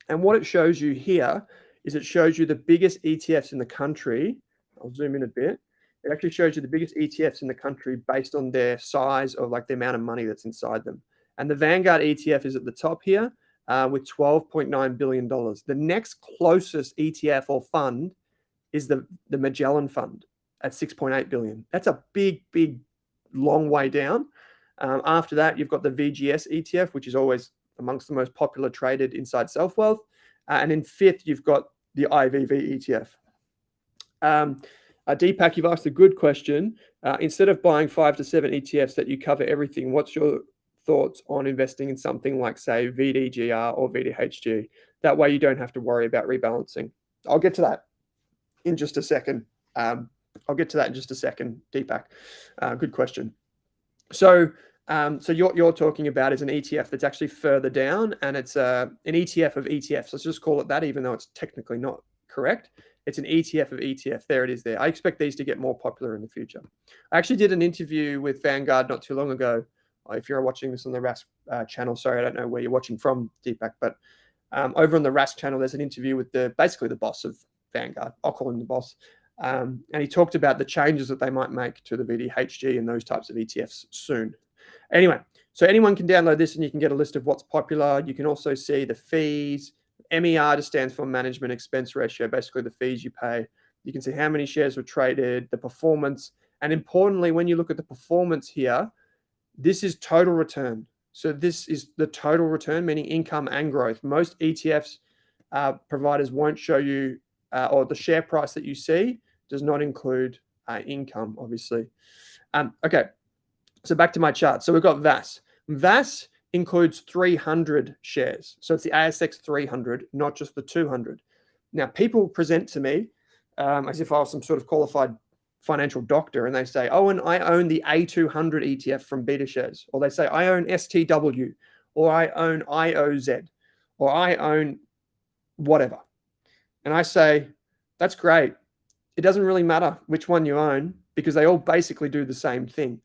And what it shows you here is it shows you the biggest ETFs in the country. I'll zoom in a bit. It actually shows you the biggest ETFs in the country based on their size, or like the amount of money that's inside them. And the Vanguard ETF is at the top here with $12.9 billion. The next closest ETF or fund is the Magellan Fund at 6.8 billion. That's a big, long way down. After that, you've got the VGS ETF, which is always amongst the most popular traded inside Selfwealth. And in fifth, you've got the IVV ETF. Deepak, you've asked a good question. Instead of buying 5 to 7 ETFs that you cover everything, what's your thoughts on investing in something like, say, VDGR or VDHG? That way you don't have to worry about rebalancing. I'll get to that in just a second. Deepak. Good question. So you're talking about is an ETF that's actually further down, and it's an ETF of ETFs. Let's just call it that, even though it's technically not correct. It's an ETF of ETF. There it is there. I expect these to get more popular in the future. I actually did an interview with Vanguard not too long ago. If you're watching this on the Rask channel, sorry, I don't know where you're watching from, Deepak, but over on the Rask channel, there's an interview with basically the boss of Vanguard. I'll call him the boss. And he talked about the changes that they might make to the VDHG and those types of ETFs soon. Anyway, So anyone can download this and you can get a list of what's popular. You can also see the fees. MER just stands for management expense ratio, basically the fees you pay. You can see how many shares were traded, the performance, and importantly, when you look at the performance here, this is total return. So this is the total return, meaning income and growth. Most ETFs providers won't show you, or the share price that you see does not include income, obviously. Okay, so back to my chart. So we've got VAS. VAS includes 300 shares. So it's the ASX 300, not just the 200. Now, people present to me as if I was some sort of qualified financial doctor, and they say, Owen, I own the A200 ETF from BetaShares, or they say, I own STW, or I own IOZ, or I own whatever. And I say, that's great. It doesn't really matter which one you own because they all basically do the same thing.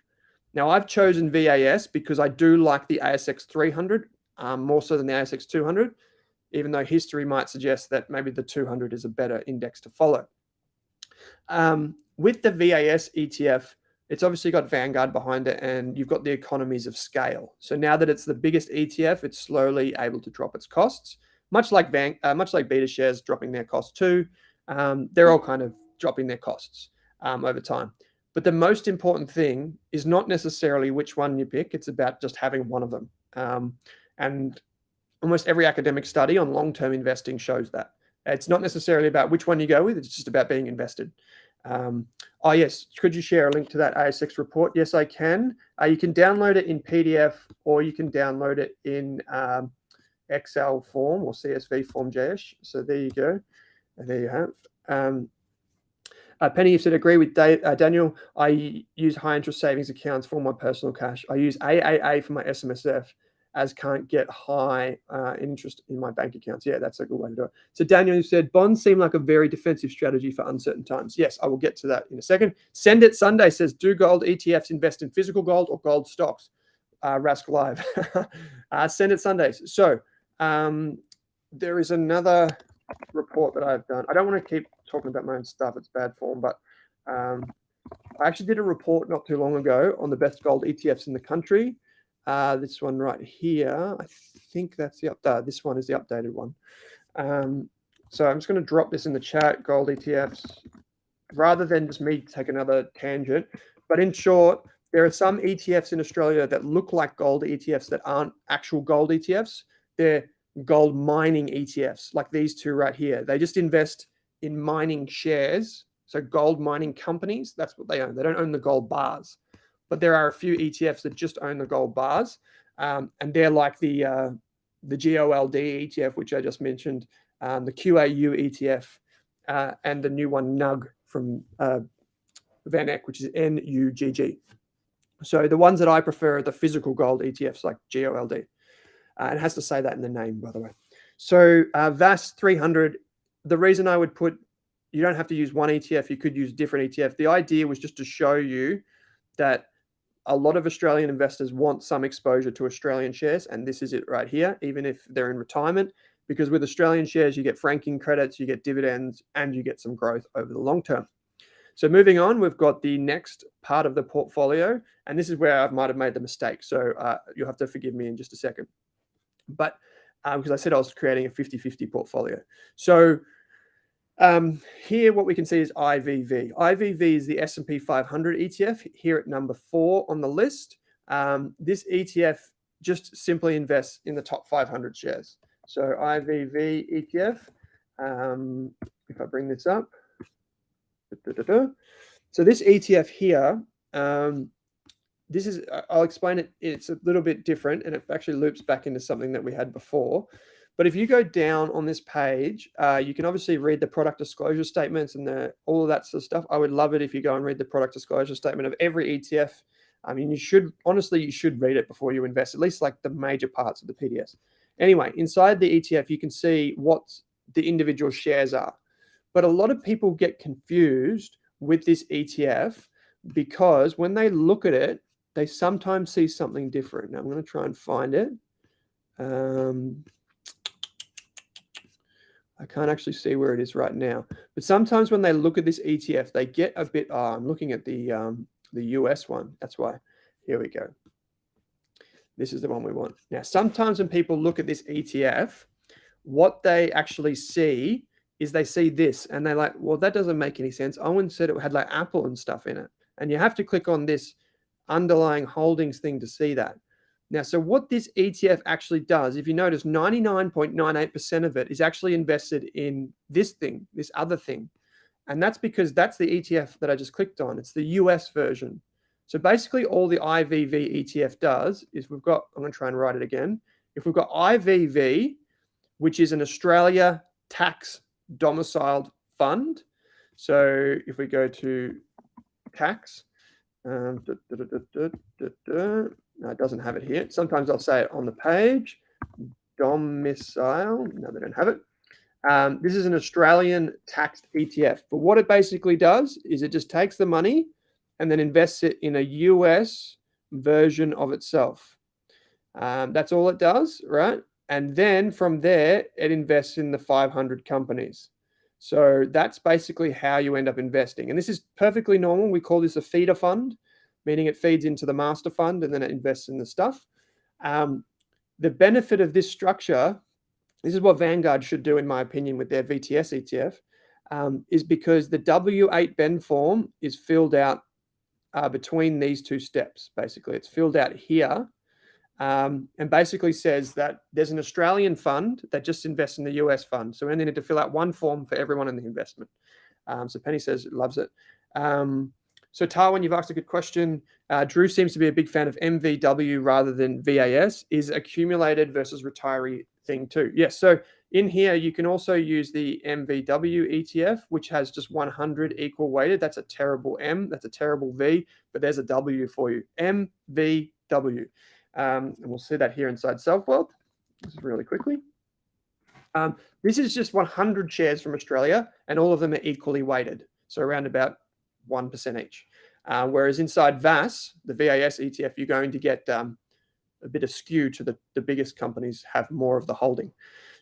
Now, I've chosen VAS because I do like the ASX 300 more so than the ASX 200, even though history might suggest that maybe the 200 is a better index to follow. With the VAS ETF, it's obviously got Vanguard behind it, and you've got the economies of scale. So now that it's the biggest ETF, it's slowly able to drop its costs, much like BetaShares dropping their costs too. They're all kind of dropping their costs over time. But the most important thing is not necessarily which one you pick. It's about just having one of them. And almost every academic study on long-term investing shows that. It's not necessarily about which one you go with. It's just about being invested. Oh, yes. Could you share a link to that ASX report? Yes, I can. You can download it in PDF, or you can download it in Excel form or CSV form, Jayesh. So there you go. And there you have. Penny, you said, agree with Daniel. I use high interest savings accounts for my personal cash. I use AAA for my SMSF, as can't get high interest in my bank accounts. Yeah, that's a good way to do it. So Daniel, you said, bonds seem like a very defensive strategy for uncertain times. Yes, I will get to that in a second. Send It Sunday says, do gold ETFs invest in physical gold or gold stocks? Rask Live. Send It Sundays. So there is another report that I've done. I don't want to keep talking about my own stuff. It's bad form, but I actually did a report not too long ago on the best gold ETFs in the country. This one right here, I think that's the this one is the updated one. So I'm just going to drop this in the chat, gold ETFs, rather than just me take another tangent. But in short, there are some ETFs in Australia that look like gold ETFs that aren't actual gold ETFs. They're gold mining ETFs, like these two right here. They just invest in mining shares. So gold mining companies, that's what they own. They don't own the gold bars. But there are a few ETFs that just own the gold bars. And they're like the GOLD ETF, which I just mentioned, the QAU ETF, and the new one, NUG, from Van Eck, which is NUGG. So the ones that I prefer are the physical gold ETFs, like GOLD. It has to say that in the name, by the way. So VAS 300, the reason I would put, you don't have to use one ETF, you could use different ETF. The idea was just to show you that a lot of Australian investors want some exposure to Australian shares, and this is it right here, even if they're in retirement, because with Australian shares, you get franking credits, you get dividends, and you get some growth over the long term. So moving on, we've got the next part of the portfolio, and this is where I might have made the mistake. So you'll have to forgive me in just a second. But because I said I was creating a 50-50 portfolio. So here what we can see is IVV. IVV is the S&P 500 ETF, here at number 4 on the list. This ETF just simply invests in the top 500 shares. So IVV ETF, if I bring this up. So this ETF here, this is, I'll explain it. It's a little bit different, and it actually loops back into something that we had before. But if you go down on this page, you can obviously read the product disclosure statements and all of that sort of stuff. I would love it if you go and read the product disclosure statement of every ETF. I mean, you should read it before you invest, at least like the major parts of the PDS. Anyway, inside the ETF, you can see what the individual shares are. But a lot of people get confused with this ETF because when they look at it, they sometimes see something different. Now I'm going to try and find it. I can't actually see where it is right now. But sometimes when they look at this ETF, they get a bit, I'm looking at the US one. That's why. Here we go. This is the one we want. Now, sometimes when people look at this ETF, what they actually see is they see this and they're like, well, that doesn't make any sense. Owen said it had like Apple and stuff in it. And you have to click on this underlying holdings thing to see that. Now, so what this ETF actually does, if you notice, 99.98% of it is actually invested in this thing, this other thing. And that's because that's the ETF that I just clicked on. It's the US version. So basically all the IVV ETF does is I'm going to try and write it again. If we've got IVV, which is an Australia tax domiciled fund. So if we go to tax, no, it doesn't have it here. Sometimes I'll say it on the page. Domicile. No, they don't have it. This is an Australian taxed ETF. But what it basically does is it just takes the money and then invests it in a US version of itself. That's all it does, right? And then from there, it invests in the 500 companies. So that's basically how you end up investing. And this is perfectly normal. We call this a feeder fund, meaning it feeds into the master fund and then it invests in the stuff. The benefit of this structure, this is what Vanguard should do, in my opinion, with their VTS ETF, is because the W8 Ben form is filled out between these two steps. Basically, it's filled out here and basically says that there's an Australian fund that just invests in the US fund. So we only need to fill out one form for everyone in the investment. So Penny says loves it. So Tarwin, you've asked a good question. Drew seems to be a big fan of MVW rather than VAS. Is accumulated versus retiree thing too? Yes. So in here, you can also use the MVW ETF, which has just 100 equal weighted. That's a terrible M. That's a terrible V, but there's a W for you. MVW. And we'll see that here inside Selfwealth. Just really quickly. This is just 100 shares from Australia, and all of them are equally weighted. So around about 1% each. Whereas inside VAS, the VAS ETF, you're going to get a bit of skew to the biggest companies have more of the holding.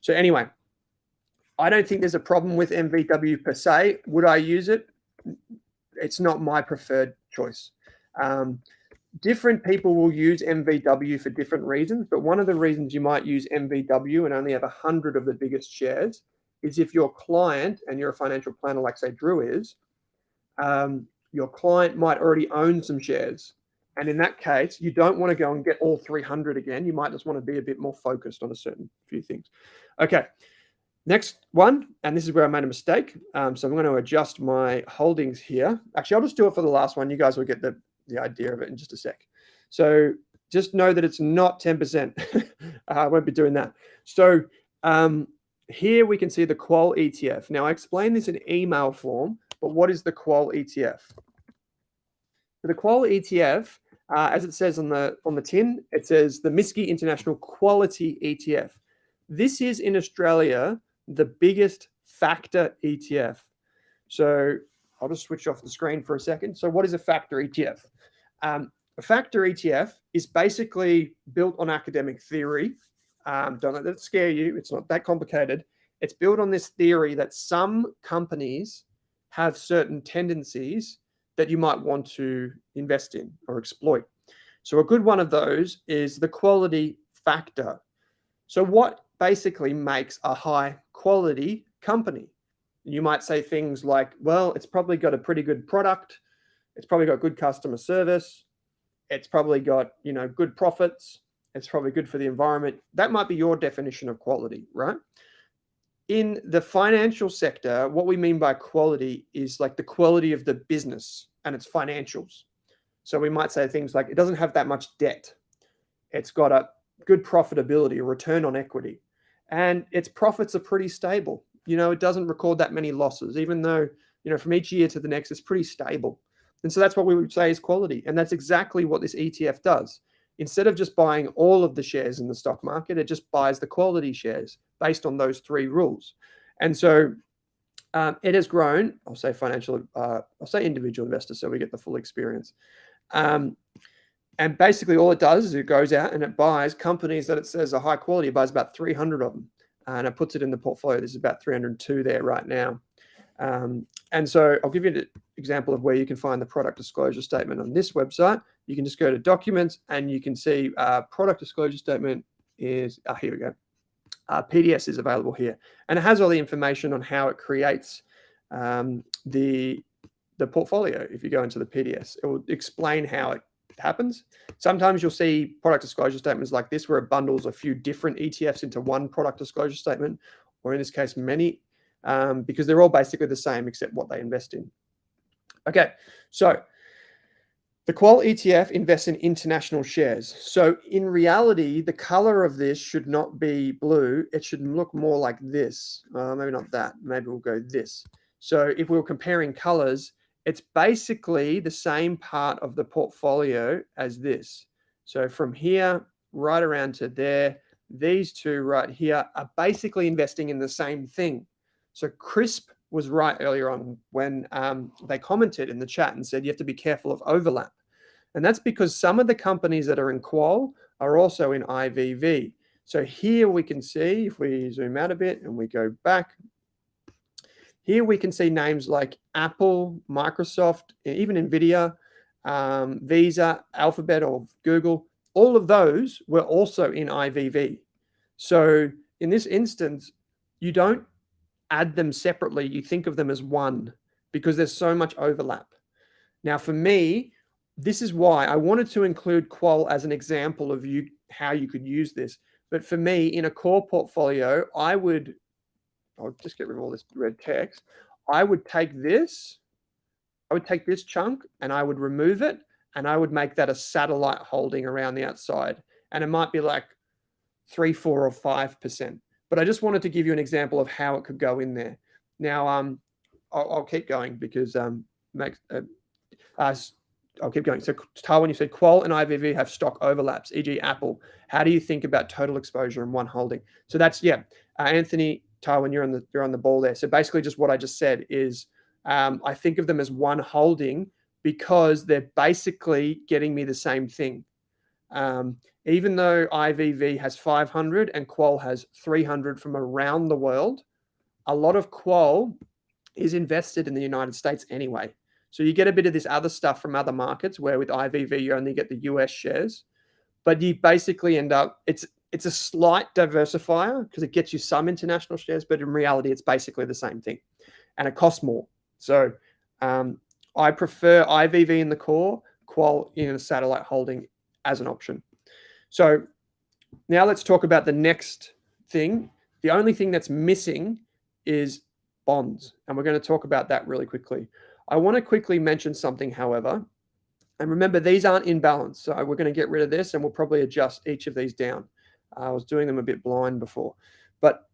So anyway, I don't think there's a problem with MVW per se. Would I use it? It's not my preferred choice. Different people will use MVW for different reasons, but one of the reasons you might use MVW and only have 100 of the biggest shares is if your client, and you're a financial planner like say Drew is, your client might already own some shares. And in that case, you don't want to go and get all 300 again. You might just want to be a bit more focused on a certain few things. Okay, next one, and this is where I made a mistake. So I'm going to adjust my holdings here. Actually, I'll just do it for the last one. You guys will get the idea of it in just a sec. So just know that it's not 10%. I won't be doing that. So here we can see the Qual ETF. Now I explained this in email form, but what is the Qual ETF? So the Qual ETF, as it says on the tin, it says the MSCI International Quality ETF. This is in Australia the biggest factor ETF. So I'll just switch off the screen for a second. So what is a factor ETF? A factor ETF is basically built on academic theory. Don't let that scare you. It's not that complicated. It's built on this theory that some companies have certain tendencies that you might want to invest in or exploit. So a good one of those is the quality factor. So what basically makes a high quality company? You might say things like, well, it's probably got a pretty good product. It's probably got good customer service. It's probably got, good profits. It's probably good for the environment. That might be your definition of quality, right? In the financial sector, what we mean by quality is like the quality of the business and its financials. So we might say things like it doesn't have that much debt. It's got a good profitability, a return on equity, and its profits are pretty stable. It doesn't record that many losses, even though, from each year to the next, it's pretty stable. And so that's what we would say is quality. And that's exactly what this ETF does. Instead of just buying all of the shares in the stock market, it just buys the quality shares based on those three rules. And so it has grown, I'll say individual investor, so we get the full experience. And basically all it does is it goes out and it buys companies that it says are high quality. It buys about 300 of them and it puts it in the portfolio. There's about 302 there right now. And so I'll give you an example of where you can find the product disclosure statement on this website. You can just go to documents and you can see product disclosure statement is, here we go. PDS is available here. And it has all the information on how it creates the portfolio. If you go into the PDS, it will explain how it happens. Sometimes you'll see product disclosure statements like this, where it bundles a few different ETFs into one product disclosure statement, or in this case, many, because they're all basically the same except what they invest in. Okay, so the Qual ETF invests in international shares. So in reality, the color of this should not be blue. It should look more like this. Maybe not that. Maybe we'll go this. So if we were comparing colors, it's basically the same part of the portfolio as this. So from here right around to there, these two right here are basically investing in the same thing. So Crisp was right earlier on when they commented in the chat and said you have to be careful of overlap. And that's because some of the companies that are in Qual are also in IVV. So here we can see, if we zoom out a bit and we go back, here we can see names like Apple, Microsoft, even NVIDIA, Visa, Alphabet, or Google. All of those were also in IVV. So in this instance, you don't add them separately. You think of them as one because there's so much overlap. Now, for me, this is why I wanted to include Qual as an example of how you could use this. But for me, in a core portfolio, I'll just get rid of all this red text. I would take this chunk and I would remove it and I would make that a satellite holding around the outside. And it might be like 3, 4, or 5%. But I just wanted to give you an example of how it could go in there. Now, I'll keep going because I'll keep going. So, Taiwan, you said Qual and IVV have stock overlaps, e.g. Apple. How do you think about total exposure in one holding? So that's, Anthony, Taiwan, you're on the ball there. So basically just what I just said is I think of them as one holding because they're basically getting me the same thing. Even though IVV has 500 and Qual has 300 from around the world, a lot of Qual is invested in the United States anyway. So you get a bit of this other stuff from other markets where with IVV, you only get the US shares, but you basically end up, it's a slight diversifier because it gets you some international shares, but in reality, it's basically the same thing and it costs more. So I prefer IVV in the core, Qual in a satellite holding as an option. So now let's talk about the next thing. The only thing that's missing is bonds. And we're going to talk about that really quickly. I want to quickly mention something, however, and remember, these aren't in balance. So we're going to get rid of this and we'll probably adjust each of these down. I was doing them a bit blind before. But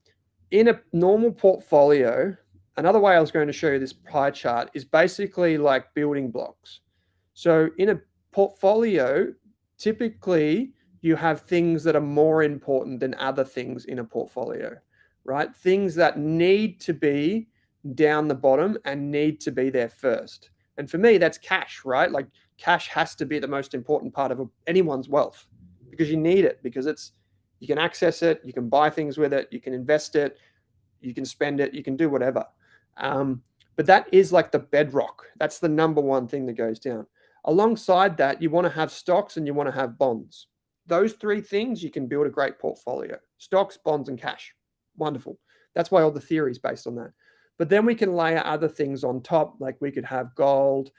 in a normal portfolio, another way I was going to show you this pie chart is basically like building blocks. So in a portfolio, typically you have things that are more important than other things in a portfolio, right? Things that need to be down the bottom and need to be there first. And for me, that's cash, right? Like cash has to be the most important part of anyone's wealth because you need it, because you can access it, you can buy things with it, you can invest it, you can spend it, you can do whatever. But that is like the bedrock. That's the number one thing that goes down. Alongside that, you want to have stocks and you want to have bonds. Those three things, you can build a great portfolio. Stocks, bonds, and cash. Wonderful. That's why all the theory is based on that. But then we can layer other things on top, like we could have gold,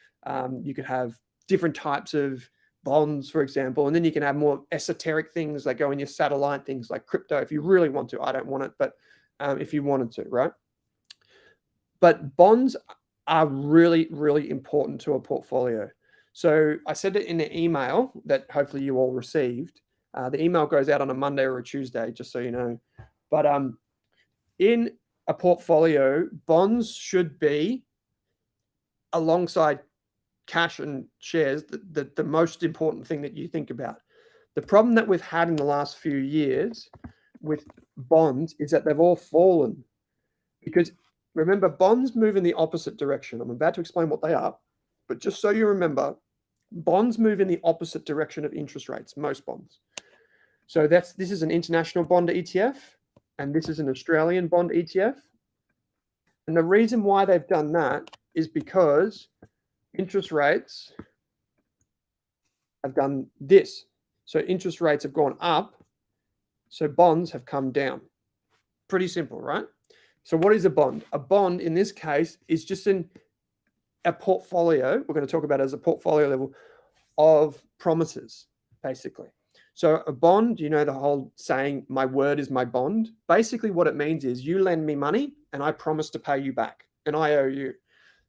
you could have different types of bonds, for example, and then you can have more esoteric things that go in your satellite, things like crypto, if you really want to. I don't want it, but if you wanted to, right? But bonds are really, really important to a portfolio. So I said it in the email that hopefully you all received. The email goes out on a Monday or a Tuesday, just so you know. But in a portfolio, bonds should be alongside cash and shares the most important thing that you think about. The problem that we've had in the last few years with bonds is that they've all fallen because remember, bonds move in the opposite direction. I'm about to explain what they are, but just so you remember, bonds move in the opposite direction of interest rates, most bonds. So this is an international bond ETF, and this is an Australian bond ETF. And the reason why they've done that is because interest rates have done this. So interest rates have gone up, so bonds have come down. Pretty simple, right? So what is a bond? A bond in this case is just a portfolio, we're going to talk about it as a portfolio level of promises, basically. So a bond, you know the whole saying, my word is my bond? Basically what it means is you lend me money and I promise to pay you back and I owe you.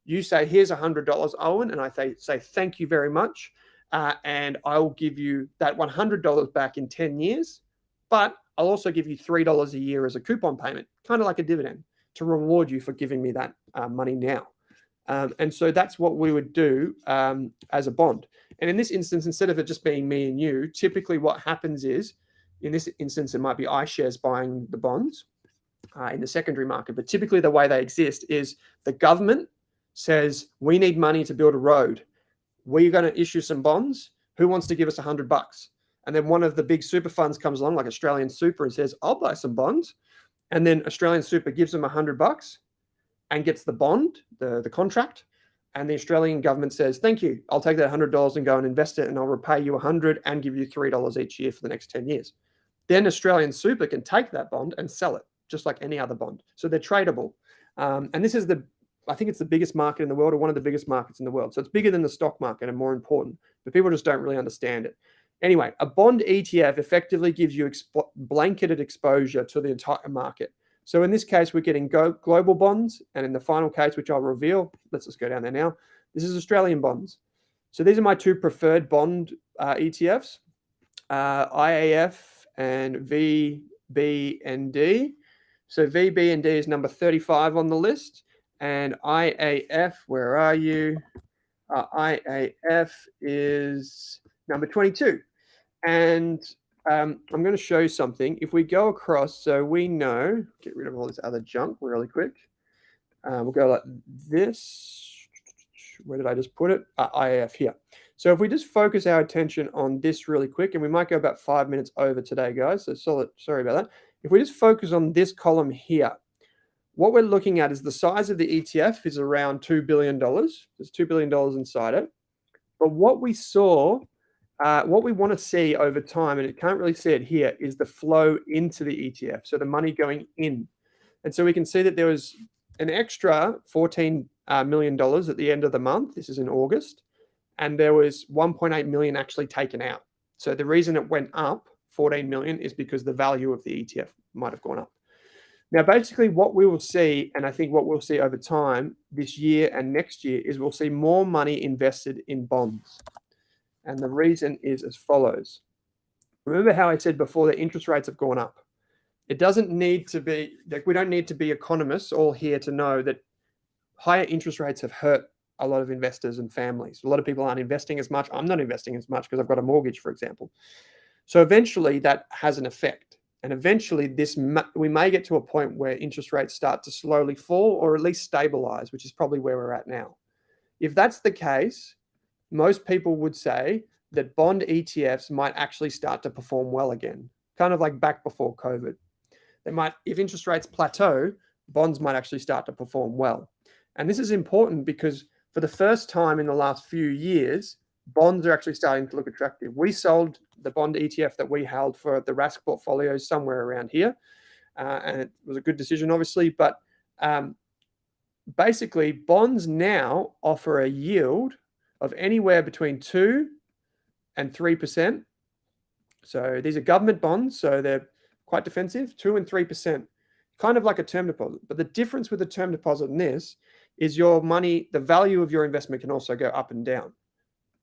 You say, here's $100, Owen, and I say thank you very much, and I'll give you that $100 back in 10 years, but I'll also give you $3 a year as a coupon payment, kind of like a dividend, to reward you for giving me that money now. And so that's what we would do as a bond. And in this instance, instead of it just being me and you, typically what happens is, in this instance, it might be iShares buying the bonds in the secondary market. But typically the way they exist is the government says, we need money to build a road. We're going to issue some bonds. Who wants to give us $100? And then one of the big super funds comes along, like Australian Super, and says, I'll buy some bonds. And then Australian Super gives them $100 and gets the bond, the contract. And the Australian government says, thank you, I'll take that $100 and go and invest it, and I'll repay you $100 and give you $3 each year for the next 10 years. Then Australian Super can take that bond and sell it, just like any other bond. So they're tradable. And this is I think it's the biggest market in the world, or one of the biggest markets in the world. So it's bigger than the stock market and more important, but people just don't really understand it. Anyway, a bond ETF effectively gives you blanketed exposure to the entire market. So in this case, we're getting global bonds. And in the final case, which I'll reveal, let's just go down there now. This is Australian bonds. So these are my two preferred bond ETFs, IAF and VBND. So VBND is number 35 on the list. And IAF, where are you? IAF is number 22. And I'm going to show you something. If we go across, so we know, get rid of all this other junk really quick. We'll go like this. Where did I just put it? IAF here. So if we just focus our attention on this really quick, and we might go about 5 minutes over today, guys. So sorry about that. If we just focus on this column here, what we're looking at is the size of the ETF is around $2 billion. There's $2 billion inside it. But what we saw, what we want to see over time, and it can't really see it here, is the flow into the ETF. So the money going in. And so we can see that there was an extra $14 million at the end of the month. This is in August. And there was 1.8 million actually taken out. So the reason it went up 14 million is because the value of the ETF might have gone up. Now, basically what we will see, and I think what we'll see over time this year and next year, is we'll see more money invested in bonds. And the reason is as follows. Remember how I said before that interest rates have gone up? It doesn't need to be, like, we don't need to be economists all here to know that higher interest rates have hurt a lot of investors and families. A lot of people aren't investing as much. I'm not investing as much because I've got a mortgage, for example. So eventually that has an effect. And eventually we may get to a point where interest rates start to slowly fall, or at least stabilize, which is probably where we're at now. If that's the case, most people would say that bond ETFs might actually start to perform well again, kind of like back before COVID. They might, if interest rates plateau, bonds might actually start to perform well. And this is important because for the first time in the last few years, bonds are actually starting to look attractive. We sold the bond ETF that we held for the Rask portfolio somewhere around here. And it was a good decision, obviously. But basically, bonds now offer a yield of anywhere between 2 and 3%. So these are government bonds, so they're quite defensive, 2 and 3%, kind of like a term deposit. But the difference with a term deposit in this is your money, the value of your investment can also go up and down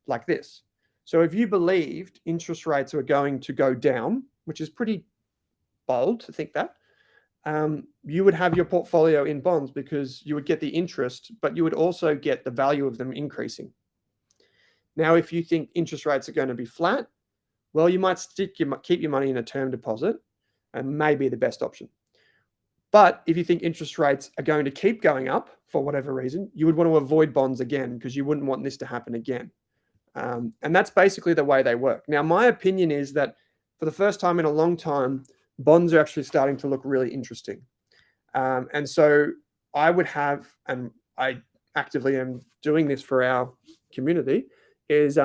like this. So if you believed interest rates are going to go down, which is pretty bold to think that, you would have your portfolio in bonds because you would get the interest, but you would also get the value of them increasing. Now, if you think interest rates are going to be flat, well, you might keep your money in a term deposit, and maybe the best option. But if you think interest rates are going to keep going up for whatever reason, you would want to avoid bonds again because you wouldn't want this to happen again. And that's basically the way they work. Now, my opinion is that for the first time in a long time, bonds are actually starting to look really interesting. And so I would have, and I actively am doing this for our community, is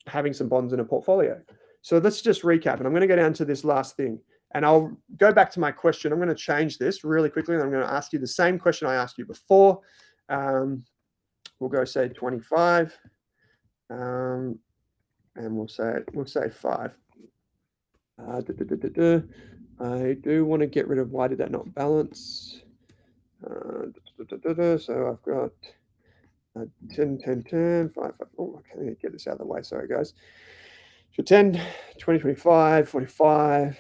having some bonds in a portfolio. So let's just recap, and I'm going to go down to this last thing, and I'll go back to my question. I'm going to change this really quickly, and I'm going to ask you the same question I asked you before. We'll go say 25, and we'll say 5. I do want to get rid of why did that not balance. So I've got 10, 10, 10, 5, 5. Oh, I can't get this out of the way. Sorry, guys. So 10, 20, 25, 45.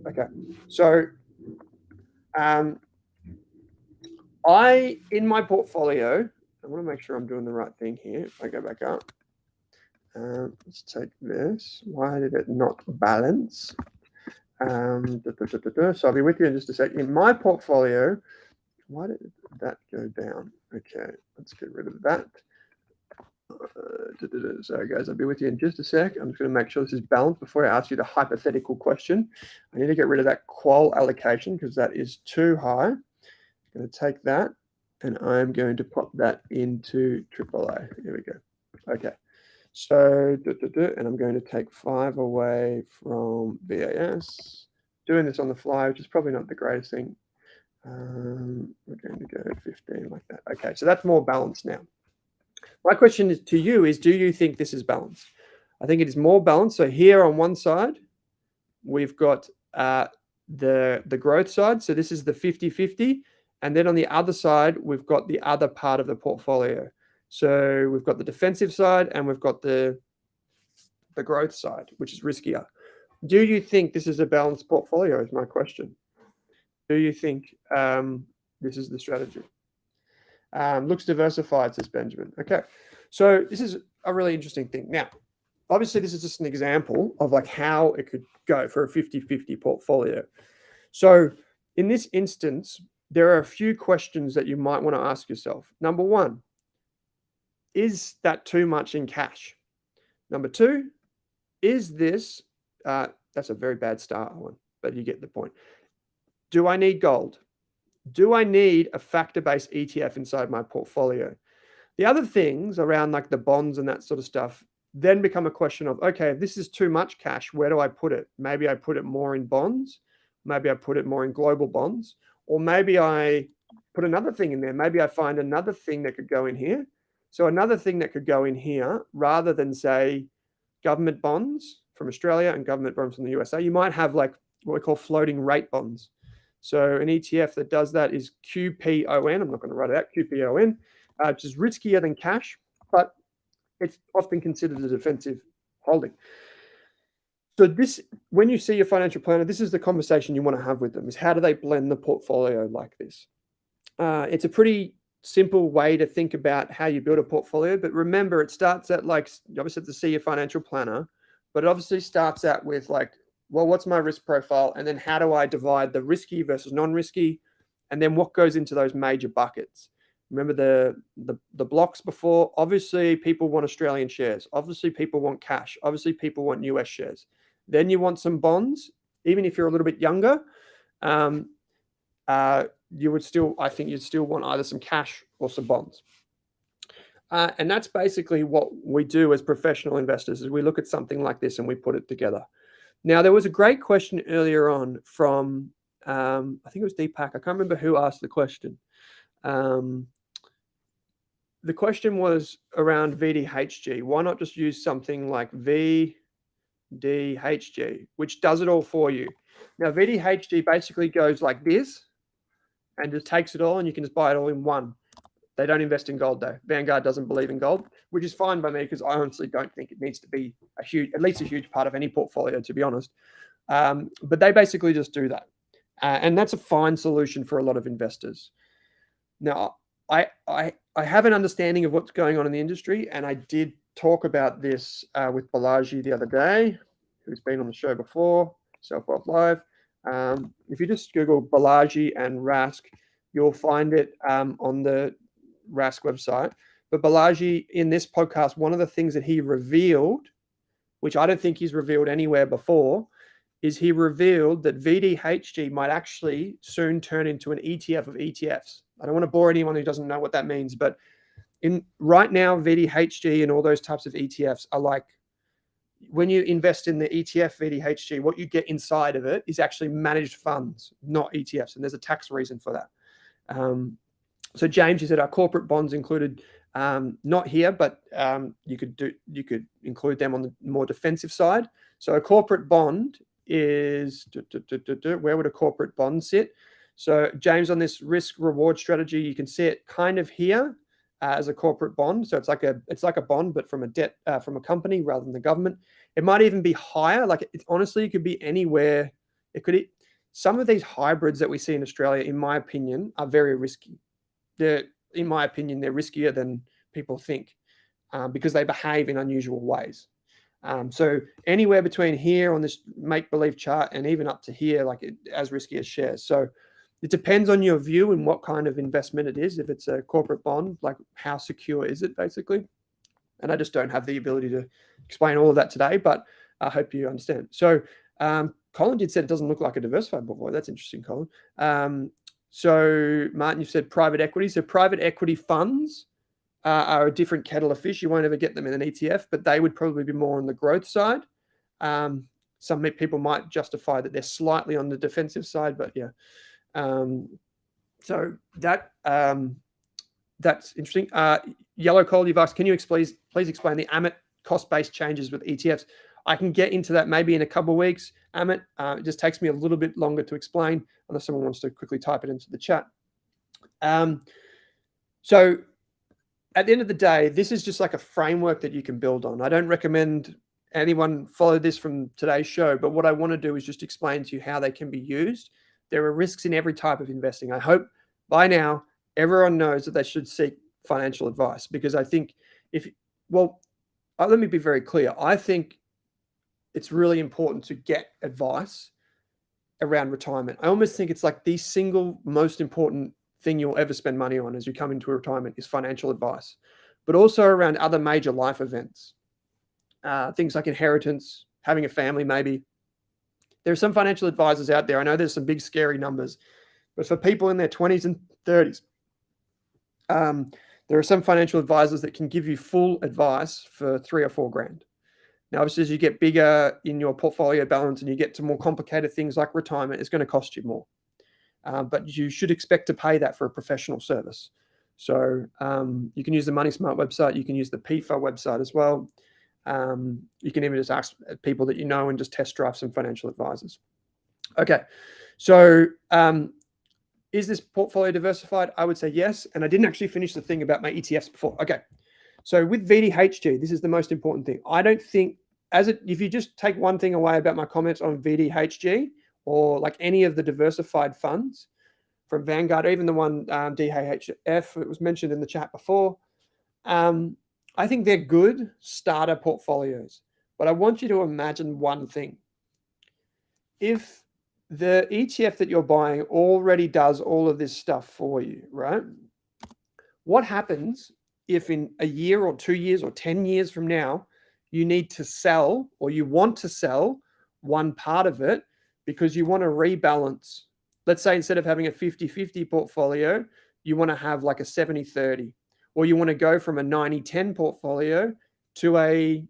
Okay. So in my portfolio, I want to make sure I'm doing the right thing here. If I go back up, let's take this. Why did it not balance? So I'll be with you in just a sec. In my portfolio, why did that go down? Okay, let's get rid of that. Sorry, guys, I'll be with you in just a sec. I'm just going to make sure this is balanced before I ask you the hypothetical question. I need to get rid of that qual allocation because that is too high. I'm going to take that and I'm going to pop that into AAA. Here we go. Okay. So, and I'm going to take 5 away from VAS. Doing this on the fly, which is probably not the greatest thing. We're going to go 15 like that. Okay, so that's more balanced now. My question to you is, do you think this is balanced? I think it is more balanced. So here on one side, we've got the growth side. So this is the 50-50. And then on the other side, we've got the other part of the portfolio. So we've got the defensive side and we've got the growth side, which is riskier. Do you think this is a balanced portfolio is my question. Do you think this is the strategy? Looks diversified, says Benjamin. Okay, so this is a really interesting thing. Now, obviously, this is just an example of like how it could go for a 50-50 portfolio. So in this instance, there are a few questions that you might want to ask yourself. Number one, is that too much in cash? Number two, is this, that's a very bad start, Owen, but you get the point. Do I need gold? Do I need a factor-based ETF inside my portfolio? The other things around like the bonds and that sort of stuff then become a question of, okay, if this is too much cash, where do I put it? Maybe I put it more in bonds. Maybe I put it more in global bonds. Or maybe I put another thing in there. Maybe I find another thing that could go in here. So another thing that could go in here, rather than say government bonds from Australia and government bonds from the USA, you might have like what we call floating rate bonds. So an ETF that does that is QPON. I'm not going to write it out, QPON, which is riskier than cash, but it's often considered a defensive holding. So this, when you see your financial planner, this is the conversation you want to have with them, is how do they blend the portfolio like this? It's a pretty simple way to think about how you build a portfolio, but remember, it starts at like, you obviously have to see your financial planner, but it obviously starts out with like, well, what's my risk profile? And then how do I divide the risky versus non-risky? And then what goes into those major buckets? Remember the blocks before? Obviously, people want Australian shares. Obviously, people want cash. Obviously, people want US shares. Then you want some bonds. Even if you're a little bit younger, you would still, I think you'd still want either some cash or some bonds. And that's basically what we do as professional investors, is we look at something like this and we put it together. Now, there was a great question earlier on from, I think it was Deepak. I can't remember who asked the question. The question was around VDHG. Why not just use something like VDHG, which does it all for you? Now, VDHG basically goes like this and just takes it all, and you can just buy it all in one. They don't invest in gold, though. Vanguard doesn't believe in gold, which is fine by me because I honestly don't think it needs to be at least a huge part of any portfolio, to be honest. But they basically just do that. And that's a fine solution for a lot of investors. Now, I have an understanding of what's going on in the industry, and I did talk about this with Balaji the other day, who's been on the show before, Selfwealth Live. If you just Google Balaji and Rask, you'll find it on the Rask website. But Balaji, in this podcast, one of the things that he revealed, which I don't think he's revealed anywhere before, is he revealed that VDHG might actually soon turn into an ETF of ETFs. I don't want to bore anyone who doesn't know what that means, but in right now, VDHG and all those types of ETFs are like, when you invest in the ETF VDHG, what you get inside of it is actually managed funds, not ETFs. And there's a tax reason for that. So James, you said our corporate bonds included, not here, but you could include them on the more defensive side. So a corporate bond is, where would a corporate bond sit? So James, on this risk reward strategy, you can see it kind of here as a corporate bond. So it's like a bond, but from a debt, from a company rather than the government. It might even be higher. Like honestly, it could be anywhere. Some of these hybrids that we see in Australia, in my opinion, are very risky. In my opinion, they're riskier than people think because they behave in unusual ways. So anywhere between here on this make-believe chart and even up to here, as risky as shares. So it depends on your view and what kind of investment it is. If it's a corporate bond, like how secure is it basically? And I just don't have the ability to explain all of that today, but I hope you understand. So Colin did say it doesn't look like a diversified portfolio. That's interesting, Colin. So Martin, you've said private equity. So private equity funds are a different kettle of fish. You won't ever get them in an ETF, but they would probably be more on the growth side. Some people might justify that they're slightly on the defensive side, but yeah. So that's interesting. Yellow Coal, you've asked, can you please explain the Amit cost-based changes with ETFs? I can get into that maybe in a couple of weeks, Amit. It just takes me a little bit longer to explain unless someone wants to quickly type it into the chat. So at the end of the day, this is just like a framework that you can build on. I don't recommend anyone follow this from today's show, but what I want to do is just explain to you how they can be used. There are risks in every type of investing. I hope by now everyone knows that they should seek financial advice, because I think let me be very clear. I think it's really important to get advice around retirement. I almost think it's like the single most important thing you'll ever spend money on as you come into retirement is financial advice, but also around other major life events, things like inheritance, having a family maybe. There are some financial advisors out there. I know there's some big scary numbers, but for people in their 20s and 30s, there are some financial advisors that can give you full advice for $3 or $4 grand. Now, obviously, as you get bigger in your portfolio balance and you get to more complicated things like retirement, it's going to cost you more. But you should expect to pay that for a professional service. So you can use the Money Smart website. You can use the PIFA website as well. You can even just ask people that you know and just test drive some financial advisors. Okay, so is this portfolio diversified? I would say yes. And I didn't actually finish the thing about my ETFs before. Okay, so with VDHG, this is the most important thing. I don't think, if you just take one thing away about my comments on VDHG or like any of the diversified funds from Vanguard, or even the one DHF, it was mentioned in the chat before, I think they're good starter portfolios. But I want you to imagine one thing. If the ETF that you're buying already does all of this stuff for you, right? What happens if in a year or 2 years or 10 years from now, you need to sell or you want to sell one part of it because you want to rebalance? Let's say instead of having a 50-50 portfolio, you want to have like a 70-30, or you want to go from a 90-10 portfolio to a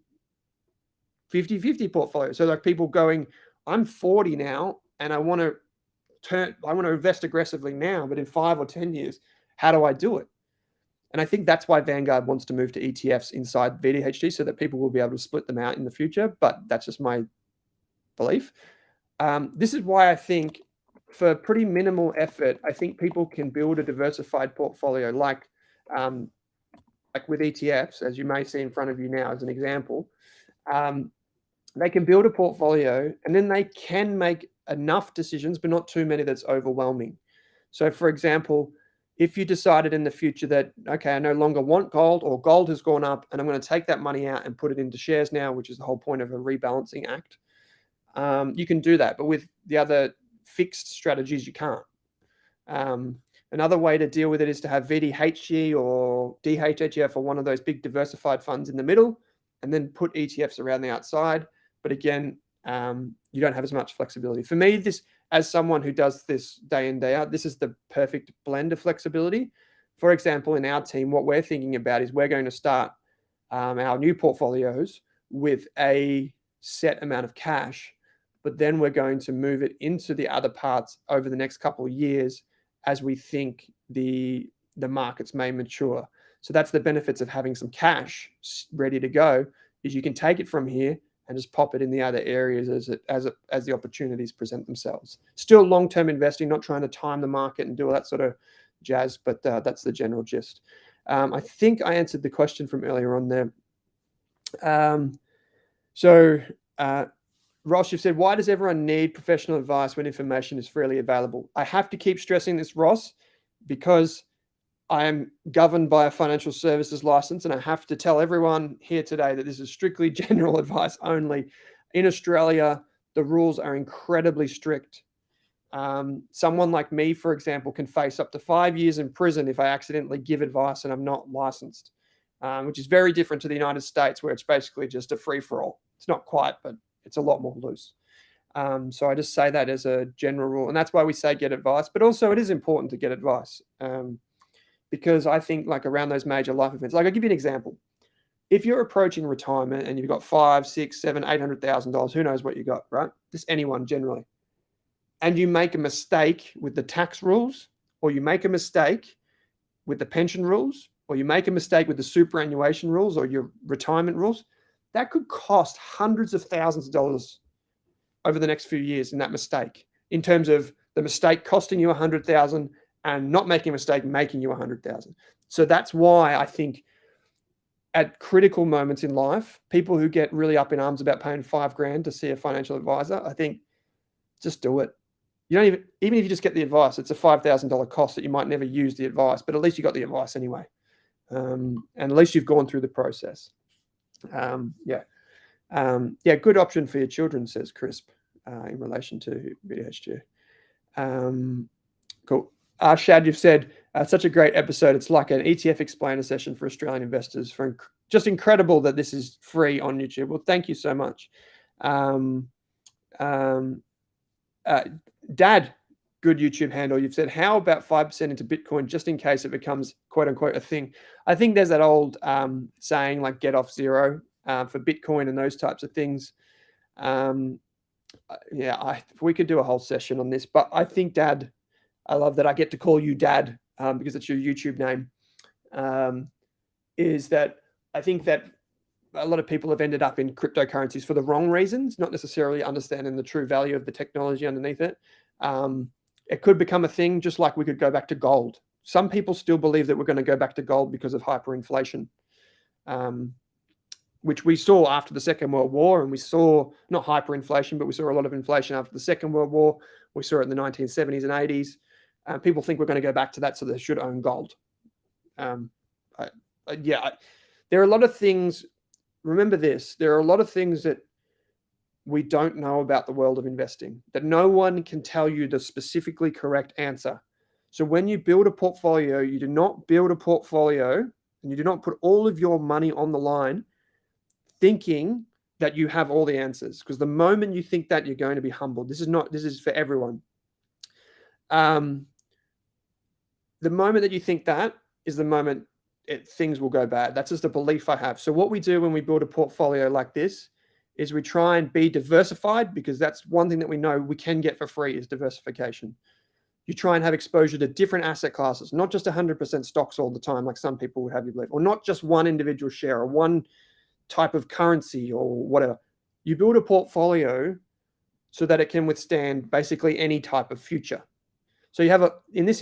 50-50 portfolio. So like people going, I'm 40 now and I want to invest aggressively now, but in 5 or 10 years, how do I do it? And I think that's why Vanguard wants to move to ETFs inside VDHG so that people will be able to split them out in the future. But that's just my belief. This is why I think for pretty minimal effort, I think people can build a diversified portfolio like with ETFs, as you may see in front of you now as an example. They can build a portfolio and then they can make enough decisions, but not too many that's overwhelming. So for example, if you decided in the future that, okay, I no longer want gold, or gold has gone up and I'm going to take that money out and put it into shares now, which is the whole point of a rebalancing act, you can do that. But with the other fixed strategies, you can't. Another way to deal with it is to have VDHG or DHHF or one of those big diversified funds in the middle, and then put ETFs around the outside. But again, you don't have as much flexibility. For me, as someone who does this day in, day out, this is the perfect blend of flexibility. For example, in our team, what we're thinking about is we're going to start our new portfolios with a set amount of cash, but then we're going to move it into the other parts over the next couple of years as we think the markets may mature. So that's the benefits of having some cash ready to go, is you can take it from here and just pop it in the other areas as the opportunities present themselves. Still long-term investing, not trying to time the market and do all that sort of jazz, but that's the general gist. I think I answered the question from earlier on there. Ross, you've said, why does everyone need professional advice when information is freely available? I have to keep stressing this, Ross, because I am governed by a financial services license, and I have to tell everyone here today that this is strictly general advice only. In Australia, the rules are incredibly strict. Someone like me, for example, can face up to 5 years in prison if I accidentally give advice and I'm not licensed, which is very different to the United States, where it's basically just a free-for-all. It's not quite, but it's a lot more loose. So I just say that as a general rule, and that's why we say get advice. But also, it is important to get advice because I think, like, around those major life events, like, I'll give you an example. If you're approaching retirement and you've got $500,000, $600,000, $700,000, $800,000, who knows what you got, right? Just anyone generally. And you make a mistake with the tax rules, or you make a mistake with the pension rules, or you make a mistake with the superannuation rules or your retirement rules, that could cost hundreds of thousands of dollars over the next few years in that mistake, in terms of the mistake costing you $100,000 and not making a mistake making you $100,000. So that's why I think at critical moments in life, people who get really up in arms about paying $5,000 to see a financial advisor, I think just do it. You don't even if you just get the advice, it's a $5,000 cost that you might never use the advice, but at least you got the advice anyway. And at least you've gone through the process. Good option for your children, says Crisp, in relation to BHG. Cool. Shad, you've said, such a great episode. It's like an ETF explainer session for Australian investors. Just incredible that this is free on YouTube. Well, thank you so much. Dad, good YouTube handle. You've said, how about 5% into Bitcoin just in case it becomes quote unquote a thing? I think there's that old saying, like, get off zero for Bitcoin and those types of things. We could do a whole session on this, but I think, Dad, I love that I get to call you Dad because it's your YouTube name, is that I think that a lot of people have ended up in cryptocurrencies for the wrong reasons, not necessarily understanding the true value of the technology underneath it. It could become a thing, just like we could go back to gold. Some people still believe that we're going to go back to gold because of hyperinflation, which we saw after the Second World War, and we saw not hyperinflation, but we saw a lot of inflation after the Second World War. We saw it in the 1970s and 80s. People think we're going to go back to that, so they should own gold. There are a lot of things. Remember this, there are a lot of things that we don't know about the world of investing, that no one can tell you the specifically correct answer. So when you build a portfolio, you do not build a portfolio and you do not put all of your money on the line thinking that you have all the answers, because the moment you think that, you're going to be humbled. This is for everyone. The moment that you think that is the moment things will go bad. That's just a belief I have. So what we do when we build a portfolio like this is we try and be diversified, because that's one thing that we know we can get for free is diversification. You try and have exposure to different asset classes, not just 100% stocks all the time, like some people would have you believe, or not just one individual share or one type of currency or whatever. You build a portfolio so that it can withstand basically any type of future. So you have in this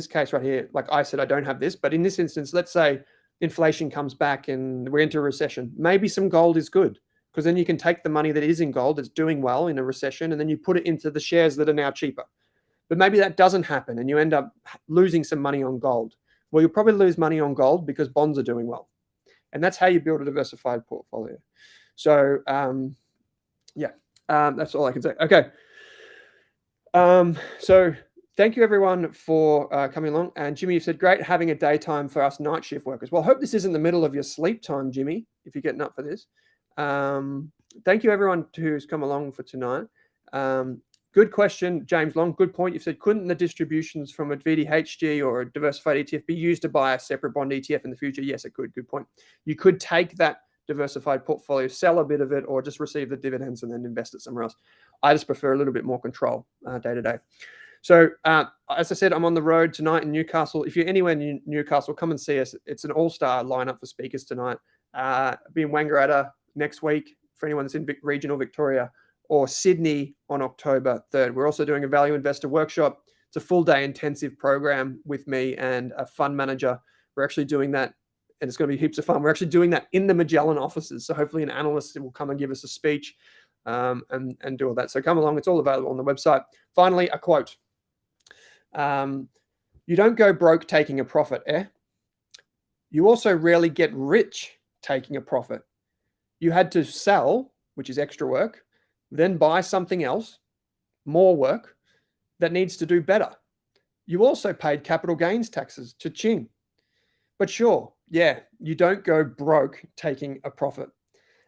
case right here, like I said, I don't have this, but in this instance, let's say inflation comes back and we're into a recession. Maybe some gold is good, because then you can take the money that is in gold that's doing well in a recession, and then you put it into the shares that are now cheaper. But maybe that doesn't happen and you end up losing some money on gold. Well, you'll probably lose money on gold because bonds are doing well. And that's how you build a diversified portfolio. So, that's all I can say. Okay. So thank you everyone for coming along. And Jimmy, you've said, great having a daytime for us night shift workers. Well, I hope this isn't the middle of your sleep time, Jimmy, if you're getting up for this. Thank you everyone who's come along for tonight. Good question, James Long. Good point. You've said, couldn't the distributions from a VDHG or a diversified ETF be used to buy a separate bond ETF in the future? Yes, it could. Good point. You could take that diversified portfolio, sell a bit of it, or just receive the dividends and then invest it somewhere else. I just prefer a little bit more control day to day. So as I said, I'm on the road tonight in Newcastle. If you're anywhere in Newcastle, come and see us. It's an all-star lineup for speakers tonight. I'll be in Wangaratta next week for anyone that's in regional Victoria, or Sydney on October 3rd. We're also doing a value investor workshop. It's a full day intensive program with me and a fund manager. We're actually doing that, and it's going to be heaps of fun. We're actually doing that in the Magellan offices. So hopefully an analyst will come and give us a speech and do all that. So come along. It's all available on the website. Finally, a quote. You don't go broke taking a profit, eh? You also rarely get rich taking a profit. You had to sell, which is extra work, then buy something else, more work, that needs to do better. You also paid capital gains taxes, cha-ching. But sure, yeah, you don't go broke taking a profit.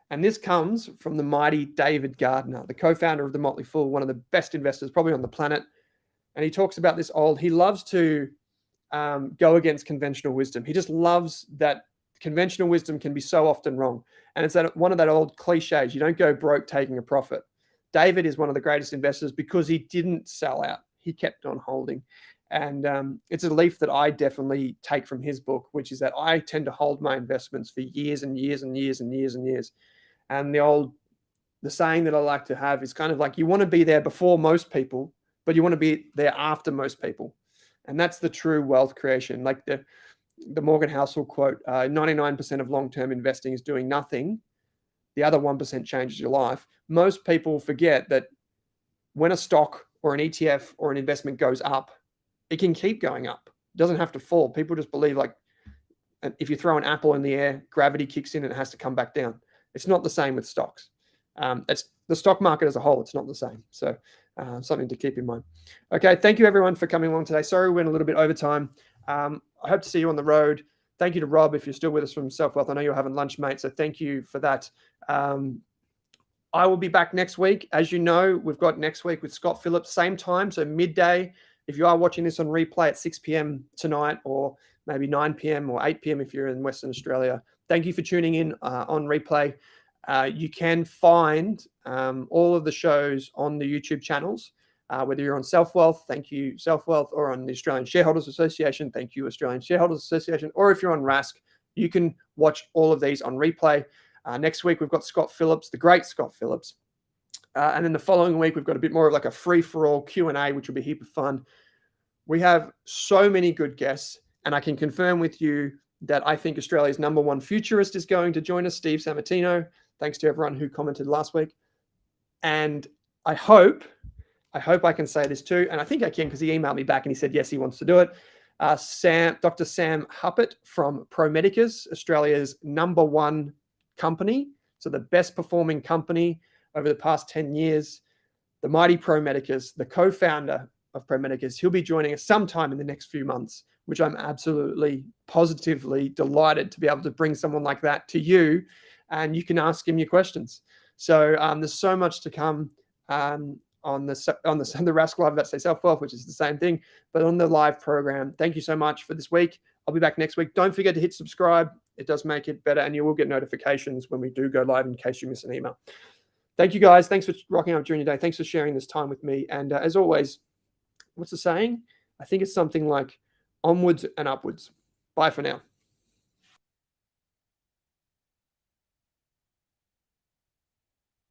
And this comes from the mighty David Gardner, the co-founder of the Motley Fool, one of the best investors probably on the planet. And he talks about this he loves to go against conventional wisdom. He just loves that conventional wisdom can be so often wrong. And it's one of that old cliches, you don't go broke taking a profit. David is one of the greatest investors because he didn't sell out. He kept on holding. And it's a leaf that I definitely take from his book, which is that I tend to hold my investments for years and years and years and years and years. And the saying that I like to have is kind of like, you want to be there before most people, but you want to be there after most people. And that's the true wealth creation. Like the Morgan Housel quote, 99% of long-term investing is doing nothing. The other 1% changes your life. Most people forget that when a stock or an ETF or an investment goes up, it can keep going up. It doesn't have to fall. People just believe like if you throw an apple in the air, gravity kicks in and it has to come back down. It's not the same with stocks. It's the stock market as a whole. It's not the same. So something to keep in mind. Okay, thank you everyone for coming along today. Sorry we went a little bit over time. I hope to see you on the road. Thank you to Rob if you're still with us from Selfwealth. I know you're having lunch, mate, so thank you for that. I will be back next week. As you know, we've got next week with Scott Phillips, same time, so midday. If you are watching this on replay at 6 p.m. tonight, or maybe 9 p.m. or 8 p.m. if you're in Western Australia, thank you for tuning in on replay. You can find all of the shows on the YouTube channels, whether you're on Selfwealth, thank you Selfwealth, or on the Australian Shareholders Association, thank you Australian Shareholders Association, or if you're on Rask, you can watch all of these on replay. Next week, we've got Scott Phillips, the great Scott Phillips. And then the following week, we've got a bit more of like a free-for-all Q&A, which will be a heap of fun. We have so many good guests, and I can confirm with you that I think Australia's #1 futurist is going to join us, Steve Sammartino. Thanks to everyone who commented last week. And I hope I can say this too, and I think I can because he emailed me back and he said, yes, he wants to do it. Dr. Sam Huppert from Pro Medicus, Australia's #1 company. So the best performing company over the past 10 years, the mighty Pro Medicus, the co-founder of Pro Medicus. He'll be joining us sometime in the next few months, which I'm absolutely positively delighted to be able to bring someone like that to you, and you can ask him your questions. So there's so much to come on the Rask Live, that's Selfwealth, which is the same thing, but on the live program. Thank you so much for this week. I'll be back next week. Don't forget to hit subscribe. It does make it better, and you will get notifications when we do go live in case you miss an email. Thank you, guys. Thanks for rocking up during your day. Thanks for sharing this time with me. And as always, what's the saying? I think it's something like onwards and upwards. Bye for now.